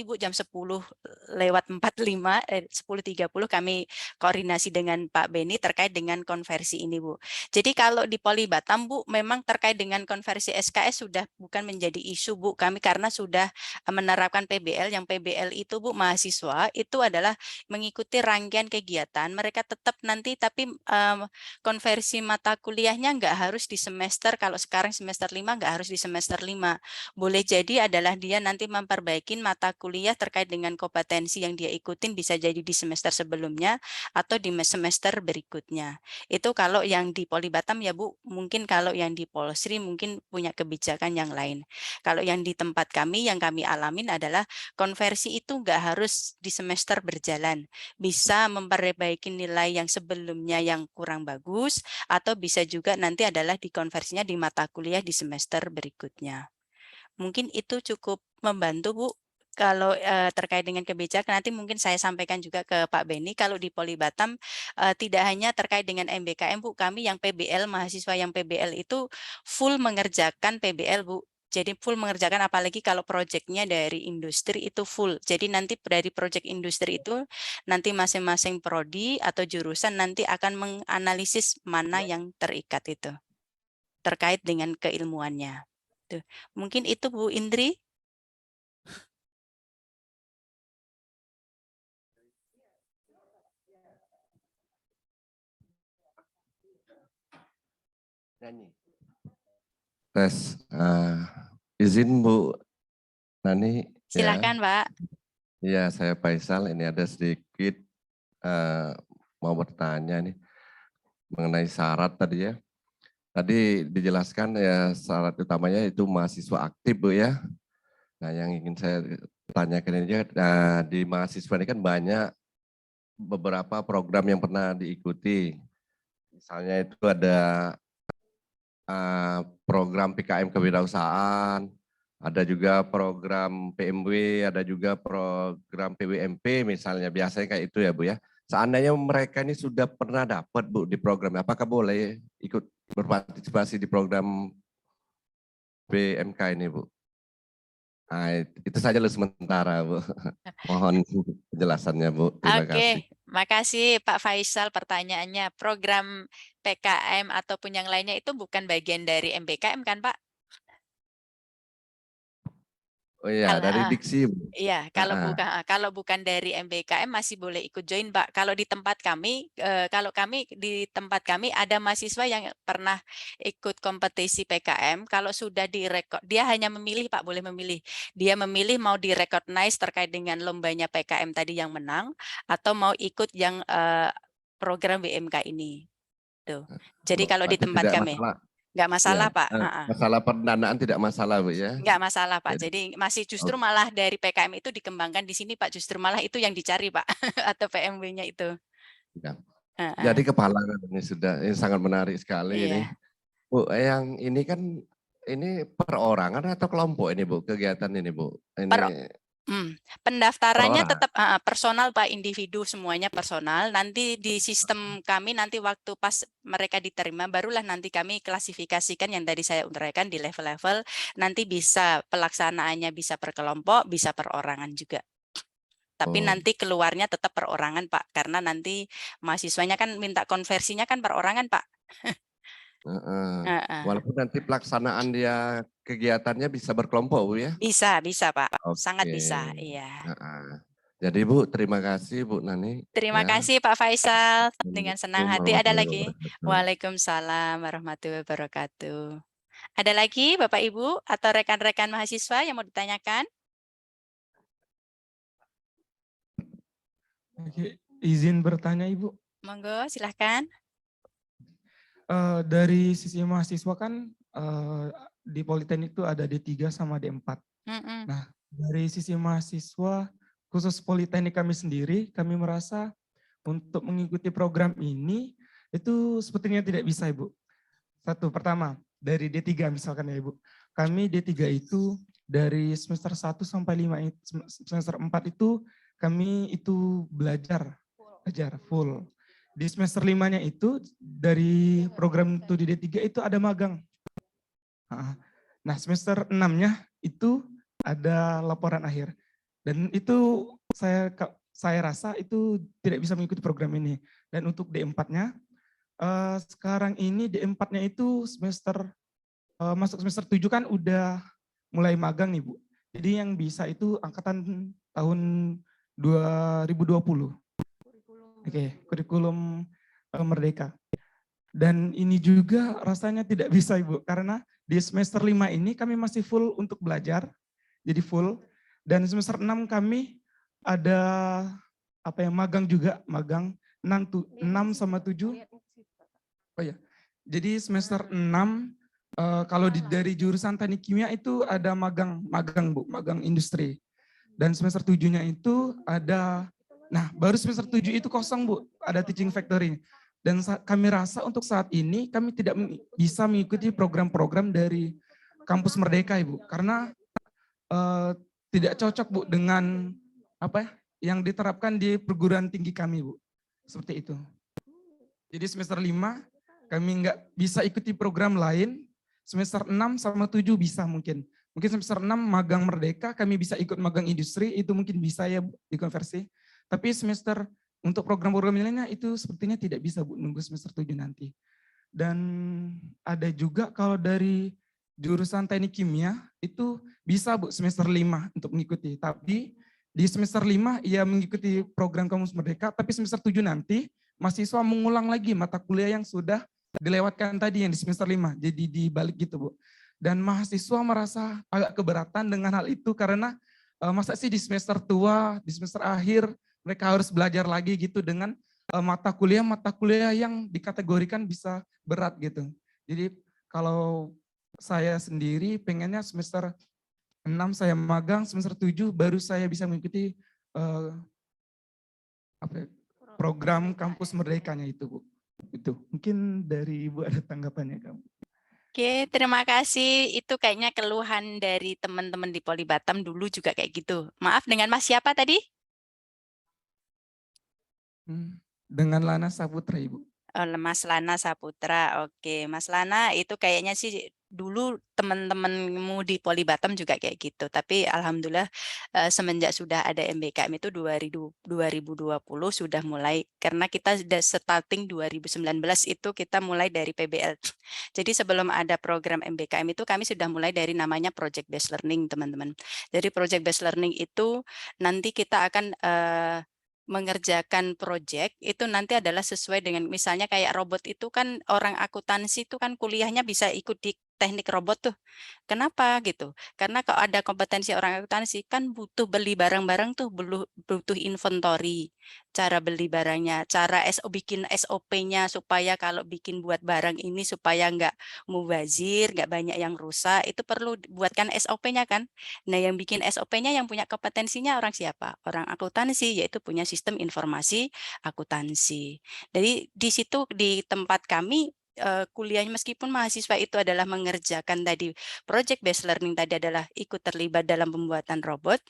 D: Bu jam 10:45 10:30 kami koordinasi dengan Pak Beni terkait dengan konversi ini Bu. Jadi kalau di Poli Batam Bu memang terkait dengan konversi SKS sudah bukan menjadi isu Bu kami karena sudah menerapkan PBL yang PBL itu Bu mahasiswa itu adalah mengikuti rangkaian kegiatan mereka tetap nanti tapi konversi mata kuliahnya nggak harus di semester, kalau sekarang semester 5 nggak harus di semester 5. Boleh jadi adalah dia nanti memperbaiki mata kuliah terkait dengan kompetensi yang dia ikutin bisa jadi di semester sebelumnya atau di semester berikutnya. Itu kalau yang di Poli Batam ya Bu, mungkin kalau yang di Polsri mungkin punya kebijakan yang lain. Kalau yang di tempat kami, yang kami alamin adalah konversi itu nggak harus di semester berjalan. Bisa memperbaiki nilai yang sebelumnya yang kurang bagus, atau bisa juga nanti adalah dikonversinya di mata kuliah di semester berikutnya. Mungkin itu cukup membantu Bu. Kalau terkait dengan kebijakan nanti mungkin saya sampaikan juga ke Pak Beni. Kalau di Poli Batam tidak hanya terkait dengan MBKM Bu, kami yang PBL mahasiswa yang PBL itu full mengerjakan PBL Bu. Jadi full mengerjakan apalagi kalau proyeknya dari industri itu full. Jadi nanti dari proyek industri itu nanti masing-masing prodi atau jurusan nanti akan menganalisis mana yang terikat itu terkait dengan keilmuannya. Tuh. Mungkin itu Bu Indri.
H: Tes, izin Bu Nani.
D: Silakan Pak.
H: Ya, saya Faisal. Ini ada sedikit mau bertanya nih mengenai syarat tadi ya. Tadi dijelaskan ya syarat utamanya itu mahasiswa aktif Bu ya. Nah yang ingin saya tanyakan ini di mahasiswa ini kan banyak beberapa program yang pernah diikuti. Misalnya itu ada program PKM kewirausahaan, ada juga program PMW, ada juga program PWMP misalnya, biasanya kayak itu ya Bu ya. Seandainya mereka ini sudah pernah dapat Bu di program, apakah boleh ikut berpartisipasi di program BMK ini Bu? Nah, itu saja dulu sementara Bu. Mohon penjelasannya Bu, terima kasih.
D: Oke, makasih Pak Faisal pertanyaannya. Program PKM ataupun yang lainnya itu bukan bagian dari MBKM kan Pak?
H: Oh iya, dari diksi.
D: Iya, kalau bukan dari MBKM masih boleh ikut join, Pak. Kalau di tempat kami, di tempat kami ada mahasiswa yang pernah ikut kompetisi PKM. Kalau sudah direkod, dia hanya memilih, Pak, boleh memilih. Dia memilih mau direcognize terkait dengan lombanya PKM tadi yang menang, atau mau ikut yang program BMK ini. Tuh. Jadi kalau di tempat kami. Nggak masalah,
H: ya,
D: Pak.
H: Masalah pendanaan tidak masalah Bu ya.
D: Nggak masalah Pak. Jadi masih justru malah dari PKM itu dikembangkan di sini Pak. Justru malah itu yang dicari Pak. Atau PMW-nya itu.
H: Ya. Jadi kepala ini sudah ini sangat menarik sekali ini. Bu, yang ini kan ini perorangan atau kelompok ini Bu kegiatan ini Bu? Ini
D: pendaftarannya tetap personal Pak, individu semuanya personal. Nanti di sistem kami nanti waktu pas mereka diterima barulah nanti kami klasifikasikan yang tadi saya uraikan di level-level. Nanti bisa pelaksanaannya bisa per kelompok, bisa perorangan juga. Tapi nanti keluarnya tetap perorangan Pak, karena nanti mahasiswanya kan minta konversinya kan perorangan Pak.
H: Walaupun nanti pelaksanaan dia kegiatannya bisa berkelompok Bu ya?
D: Bisa Pak. Sangat bisa, iya.
H: Jadi Bu, terima kasih Bu Nani.
D: Terima kasih Pak Faisal. Dengan senang hati. Ada lagi? Waalaikumsalam warahmatullahi wabarakatuh. Ada lagi Bapak Ibu atau rekan-rekan mahasiswa yang mau ditanyakan?
I: Oke, izin bertanya Ibu.
D: Monggo, silahkan.
I: Dari sisi mahasiswa kan di Politeknik itu ada D3 sama D4. Nah, dari sisi mahasiswa, khusus Politeknik kami sendiri, kami merasa untuk mengikuti program ini, itu sepertinya tidak bisa Ibu. Pertama, dari D3 misalkan ya Ibu. Kami D3 itu dari semester 1 sampai 5, semester 4 itu kami itu belajar full. di semester 5-nya itu dari program studi D3 itu ada magang. Nah, semester 6-nya itu ada laporan akhir. Dan itu saya rasa itu tidak bisa mengikuti program ini. Dan untuk D4-nya, sekarang ini D4-nya itu masuk semester 7 kan udah mulai magang nih Bu. Jadi yang bisa itu angkatan tahun 2020. Oke, kurikulum Merdeka. Dan ini juga rasanya tidak bisa Ibu, karena di semester 5 ini kami masih full untuk belajar, jadi full. Dan semester 6 kami ada magang juga, magang 6 sama 7. Oh ya, jadi semester 6 kalau dari jurusan teknik kimia itu ada magang Bu, magang industri. Dan semester 7-nya itu ada, nah baru semester 7 itu kosong Bu, ada teaching factory. Dan kami rasa untuk saat ini kami tidak bisa mengikuti program-program dari kampus Merdeka Ibu, karena tidak cocok Bu dengan yang diterapkan di perguruan tinggi kami Bu, seperti itu. Jadi semester 5 kami nggak bisa ikuti program lain, semester 6 sama 7 bisa mungkin. Mungkin semester 6 magang Merdeka, kami bisa ikut magang industri, itu mungkin bisa ya dikonversi. Tapi semester untuk program-program lainnya itu sepertinya tidak bisa Bu, nunggu semester 7 nanti. Dan ada juga kalau dari jurusan teknik kimia itu bisa Bu semester 5 untuk mengikuti. Tapi di semester 5 ia mengikuti program Kampus Merdeka, tapi semester 7 nanti mahasiswa mengulang lagi mata kuliah yang sudah dilewatkan tadi yang di semester 5. Jadi dibalik gitu Bu. Dan mahasiswa merasa agak keberatan dengan hal itu karena masa sih di semester tua, di semester akhir mereka harus belajar lagi gitu dengan mata kuliah yang dikategorikan bisa berat gitu. Jadi kalau saya sendiri pengennya semester 6 saya magang, semester 7 baru saya bisa mengikuti program kampus Merdekanya itu Bu. Itu mungkin dari Ibu ada tanggapannya kamu.
D: Oke, terima kasih. Itu kayaknya keluhan dari teman-teman di Poli Batam dulu juga kayak gitu. Maaf, dengan Mas siapa tadi?
I: Dengan Lana Saputra Ibu.
D: Mas Lana Saputra, oke. Mas Lana itu kayaknya sih dulu teman-temanmu di Poli Batam juga kayak gitu. Tapi alhamdulillah semenjak sudah ada MBKM itu 2020 sudah mulai, karena kita sudah starting 2019 itu kita mulai dari PBL. Jadi sebelum ada program MBKM itu kami sudah mulai dari namanya Project Based Learning teman-teman. Jadi Project Based Learning itu nanti kita akan mengerjakan proyek itu nanti adalah sesuai dengan misalnya kayak robot itu kan orang akuntansi itu kan kuliahnya bisa ikut di teknik robot tuh. Kenapa gitu? Karena kalau ada kompetensi orang akuntansi kan butuh beli barang-barang tuh, butuh inventory, cara beli barangnya, cara bikin SOP-nya supaya kalau bikin buat barang ini supaya nggak mubazir, nggak banyak yang rusak, itu perlu buatkan SOP-nya kan. Nah yang bikin SOP-nya yang punya kompetensinya orang siapa? Orang akuntansi, yaitu punya sistem informasi akuntansi. Jadi di situ di tempat kami kuliahnya meskipun mahasiswa itu adalah mengerjakan tadi project based learning tadi adalah ikut terlibat dalam pembuatan robot,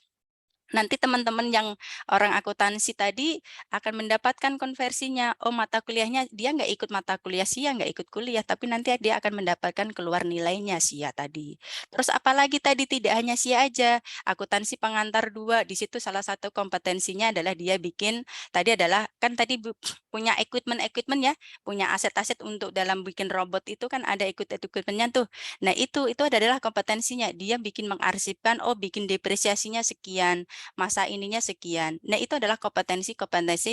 D: nanti teman-teman yang orang akuntansi tadi akan mendapatkan konversinya. Oh mata kuliahnya dia nggak ikut mata kuliah SIA, nggak ikut kuliah, tapi nanti dia akan mendapatkan keluar nilainya SIA tadi. Terus apalagi tadi tidak hanya SIA aja, akuntansi pengantar 2, di situ salah satu kompetensinya adalah dia bikin, tadi adalah kan tadi punya equipment ya, punya aset-aset untuk dalam bikin robot itu kan ada equipment-nya tuh. Nah itu adalah kompetensinya, dia bikin mengarsipkan, oh bikin depresiasinya sekian, masa ininya sekian. Nah itu adalah kompetensi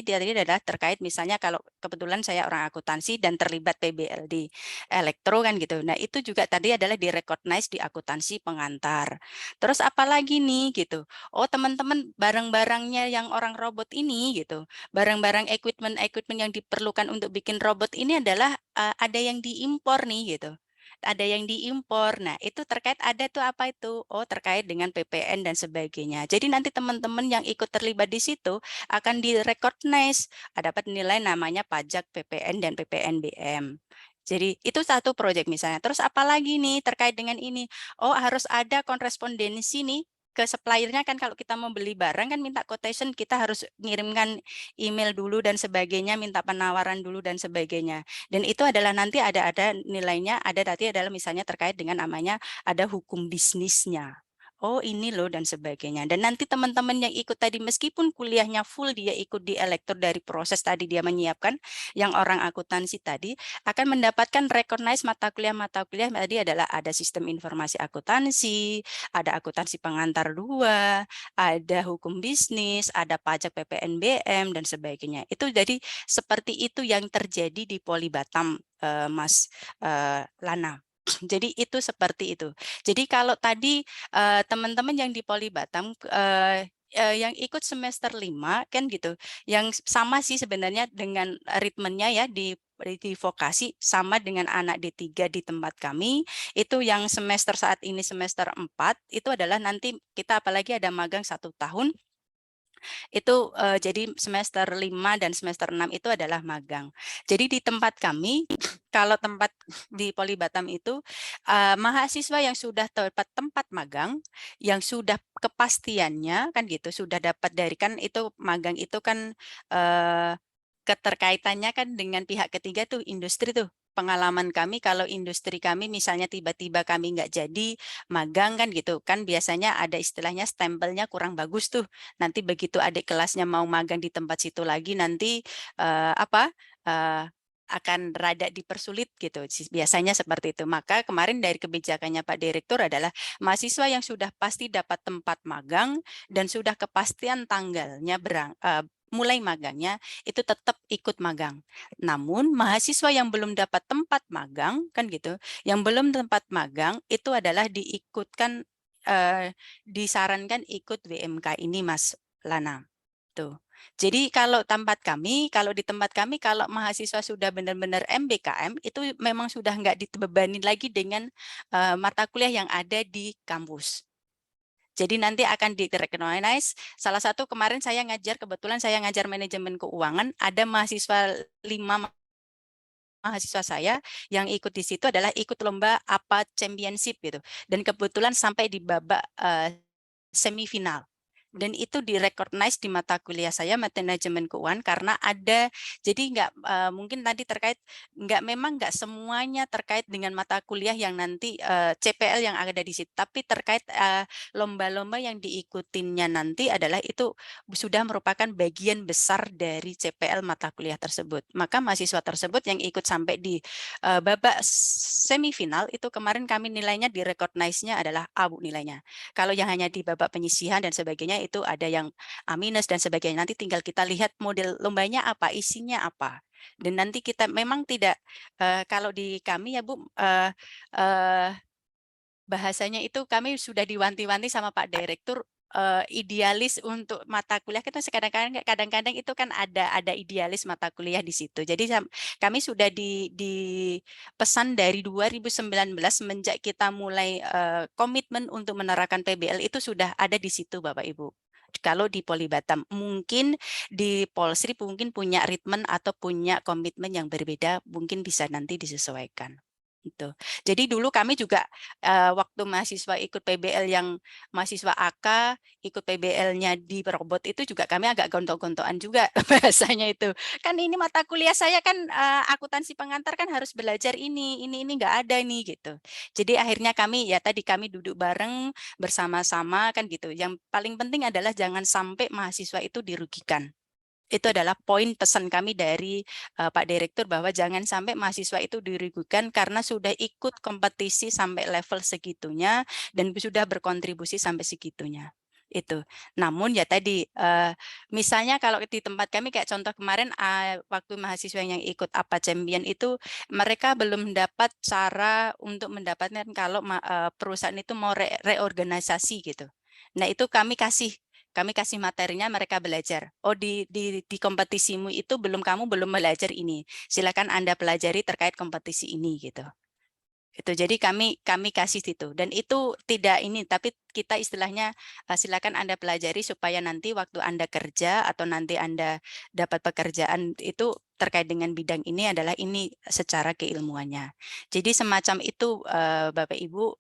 D: dari adalah terkait misalnya kalau kebetulan saya orang akuntansi dan terlibat PBL di elektro kan gitu. Nah itu juga tadi adalah direcognize di akuntansi pengantar. Terus apalagi nih gitu. Oh teman-teman barang-barangnya yang orang robot ini gitu. Barang-barang equipment yang diperlukan untuk bikin robot ini adalah ada yang diimpor nih gitu. Ada yang diimpor. Nah, itu terkait ada tuh apa itu? Oh, terkait dengan PPN dan sebagainya. Jadi nanti teman-teman yang ikut terlibat di situ akan di-recognize, dapat nilai namanya pajak PPN dan PPNBM. Jadi itu satu proyek misalnya. Terus apalagi nih terkait dengan ini? Oh, harus ada korespondensi nih ke suppliernya kan kalau kita mau beli barang kan minta quotation, kita harus ngirimkan email dulu dan sebagainya, minta penawaran dulu dan sebagainya. Dan itu adalah nanti ada nilainya, ada nanti adalah misalnya terkait dengan namanya ada hukum bisnisnya. Oh ini loh dan sebagainya. Dan nanti teman-teman yang ikut tadi meskipun kuliahnya full dia ikut di elektor dari proses tadi dia menyiapkan yang orang akuntansi tadi akan mendapatkan recognize mata kuliah tadi adalah ada sistem informasi akuntansi, ada akuntansi pengantar 2, ada hukum bisnis, ada pajak PPNBM dan sebagainya. Itu jadi seperti itu yang terjadi di Poli Batam, Mas Lana. Jadi itu seperti itu. Jadi kalau tadi teman-teman yang di Poli Batam yang ikut semester 5 kan gitu, yang sama sih sebenarnya dengan ritmenya ya di vokasi sama dengan anak D3 di tempat kami, itu yang semester saat ini semester 4 itu adalah nanti kita apalagi ada magang 1 tahun, itu jadi semester 5 dan semester 6 itu adalah magang. Jadi di tempat kami, kalau tempat di Poli Batam itu mahasiswa yang sudah dapat tempat magang, yang sudah kepastiannya kan gitu, sudah dapat dari kan itu magang itu kan keterkaitannya kan dengan pihak ketiga tuh industri tuh. Pengalaman kami kalau industri kami misalnya tiba-tiba kami nggak jadi magang kan gitu kan biasanya ada istilahnya stempelnya kurang bagus tuh nanti begitu adik kelasnya mau magang di tempat situ lagi nanti akan rada dipersulit gitu biasanya seperti itu. Maka kemarin dari kebijakannya Pak Direktur adalah mahasiswa yang sudah pasti dapat tempat magang dan sudah kepastian tanggalnya mulai magangnya itu tetap ikut magang. Namun mahasiswa yang belum dapat tempat magang kan gitu, yang belum tempat magang itu adalah diikutkan disarankan ikut WMK ini Mas Lana. Tuh. Jadi kalau di tempat kami kalau mahasiswa sudah benar-benar MBKM itu memang sudah nggak dibebani lagi dengan mata kuliah yang ada di kampus. Jadi nanti akan di-recognize. Salah satu kemarin kebetulan saya ngajar manajemen keuangan, ada mahasiswa 5 mahasiswa saya yang ikut di situ adalah ikut lomba APA Championship gitu. Dan kebetulan sampai di babak semifinal. Dan itu di-recognize di mata kuliah saya manajemen keuangan karena ada jadi mungkin tadi terkait memang nggak semuanya terkait dengan mata kuliah yang nanti CPL yang ada di situ tapi terkait lomba-lomba yang diikutinnya nanti adalah itu sudah merupakan bagian besar dari CPL mata kuliah tersebut. Maka mahasiswa tersebut yang ikut sampai di babak semifinal itu kemarin kami nilainya di-recognize-nya adalah A Bu nilainya. Kalau yang hanya di babak penyisihan dan sebagainya itu ada yang A- dan sebagainya. Nanti tinggal kita lihat model lombanya apa, isinya apa. Dan nanti kita memang tidak, kalau di kami ya Bu, bahasanya itu kami sudah diwanti-wanti sama Pak Direktur, idealis untuk mata kuliah kita kadang-kadang itu kan ada idealis mata kuliah di situ. Jadi kami sudah dipesan dari 2019 semenjak kita mulai komitmen untuk menerapkan PBL itu sudah ada di situ Bapak Ibu. Kalau di Poli Batam mungkin di Polsri mungkin punya ritmen atau punya komitmen yang berbeda mungkin bisa nanti disesuaikan. Itu. Jadi dulu kami juga waktu mahasiswa ikut PBL yang mahasiswa AK ikut PBL-nya di robot itu juga kami agak gontok-gontokan juga bahasanya itu. Kan ini mata kuliah saya kan akuntansi pengantar kan harus belajar ini nggak ada nih gitu. Jadi akhirnya kami duduk bareng bersama-sama kan gitu. Yang paling penting adalah jangan sampai mahasiswa itu dirugikan. Itu adalah poin pesan kami dari Pak Direktur bahwa jangan sampai mahasiswa itu dirugikan karena sudah ikut kompetisi sampai level segitunya dan sudah berkontribusi sampai segitunya. Itu. Namun ya tadi misalnya kalau di tempat kami kayak contoh kemarin waktu mahasiswa yang ikut APA Champion itu mereka belum dapat cara untuk mendapatkan kalau perusahaan itu mau reorganisasi gitu. Nah itu kami kasih materinya mereka belajar. Oh di kompetisimu itu kamu belum belajar ini. Silakan Anda pelajari terkait kompetisi ini gitu. Itu jadi kami kasih itu dan itu tidak ini tapi kita istilahnya silakan Anda pelajari supaya nanti waktu Anda kerja atau nanti Anda dapat pekerjaan itu terkait dengan bidang ini adalah ini secara keilmuannya. Jadi semacam itu Bapak Ibu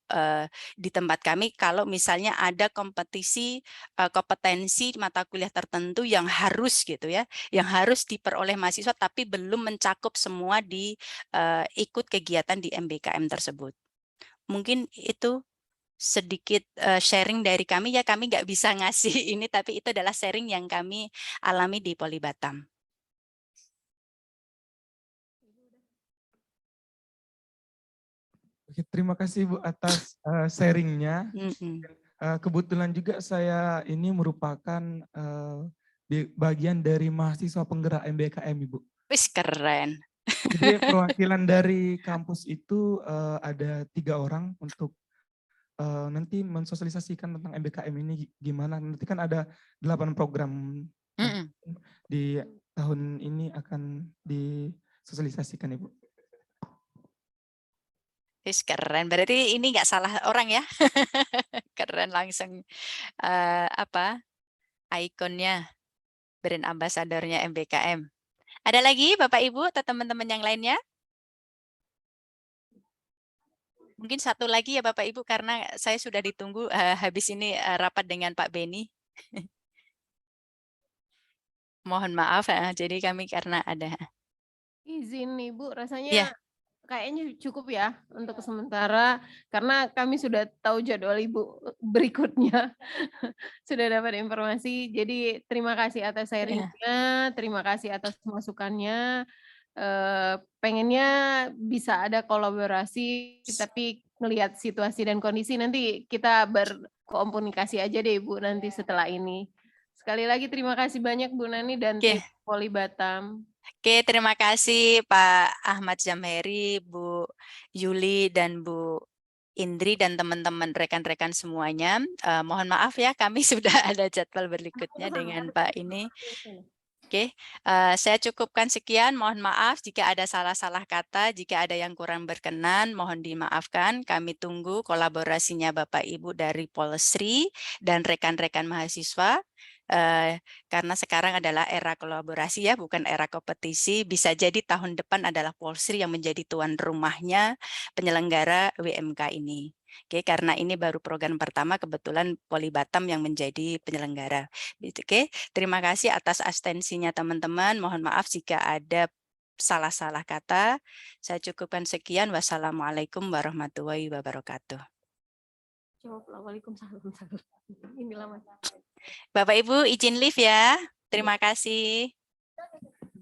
D: di tempat kami kalau misalnya ada kompetisi kompetensi mata kuliah tertentu yang harus gitu ya, yang harus diperoleh mahasiswa tapi belum mencakup semua di ikut kegiatan di MBKM tersebut. Mungkin itu sedikit sharing dari kami ya, kami nggak bisa ngasih ini tapi itu adalah sharing yang kami alami di Poli Batam.
I: Oke, terima kasih Bu atas sharingnya. Kebetulan juga saya ini merupakan bagian dari mahasiswa penggerak MBKM Ibu.
D: Wis keren.
I: Jadi perwakilan dari kampus itu ada 3 orang untuk nanti mensosialisasikan tentang MBKM ini gimana. Nanti kan ada 8 program di tahun ini akan disosialisasikan Ibu.
D: Wis keren, berarti ini nggak salah orang ya. Keren langsung ikonnya, brand ambasadornya MBKM. Ada lagi Bapak Ibu atau teman-teman yang lainnya? Mungkin satu lagi ya Bapak Ibu karena saya sudah ditunggu habis ini rapat dengan Pak Beni. Mohon maaf jadi kami karena ada.
G: Izin Ibu, rasanya
D: Iya.
G: kayaknya cukup ya untuk sementara karena kami sudah tahu jadwal Ibu berikutnya. Sudah dapat informasi. Jadi terima kasih atas sharingnya, terima kasih atas masukannya. Pengennya bisa ada kolaborasi tapi melihat situasi dan kondisi nanti kita berkomunikasi aja deh Ibu nanti setelah ini. Sekali lagi terima kasih banyak Bu Nani dan tim Poli Batam.
D: Oke, terima kasih Pak Ahmad Zamheri, Bu Yuli, dan Bu Indri, dan teman-teman rekan-rekan semuanya. Mohon maaf ya, kami sudah ada jadwal berikutnya dengan Pak ini. Oke, saya cukupkan sekian. Mohon maaf jika ada salah-salah kata, jika ada yang kurang berkenan, mohon dimaafkan. Kami tunggu kolaborasinya Bapak Ibu dari Polsri dan rekan-rekan mahasiswa. Karena sekarang adalah era kolaborasi ya, bukan era kompetisi. Bisa jadi tahun depan adalah Polsri yang menjadi tuan rumahnya penyelenggara WMK ini. Oke, karena ini baru program pertama, kebetulan Poli Batam yang menjadi penyelenggara. Oke, terima kasih atas asistensinya teman-teman. Mohon maaf jika ada salah-salah kata. Saya cukupkan sekian. Wassalamualaikum warahmatullahi wabarakatuh.
G: Waalaikumsalam. Inilah Mas.
D: Bapak Ibu izin live ya. Terima kasih.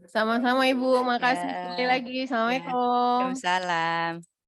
G: Sama-sama Ibu, makasih sekali lagi. Assalamualaikum.
D: Waalaikumsalam.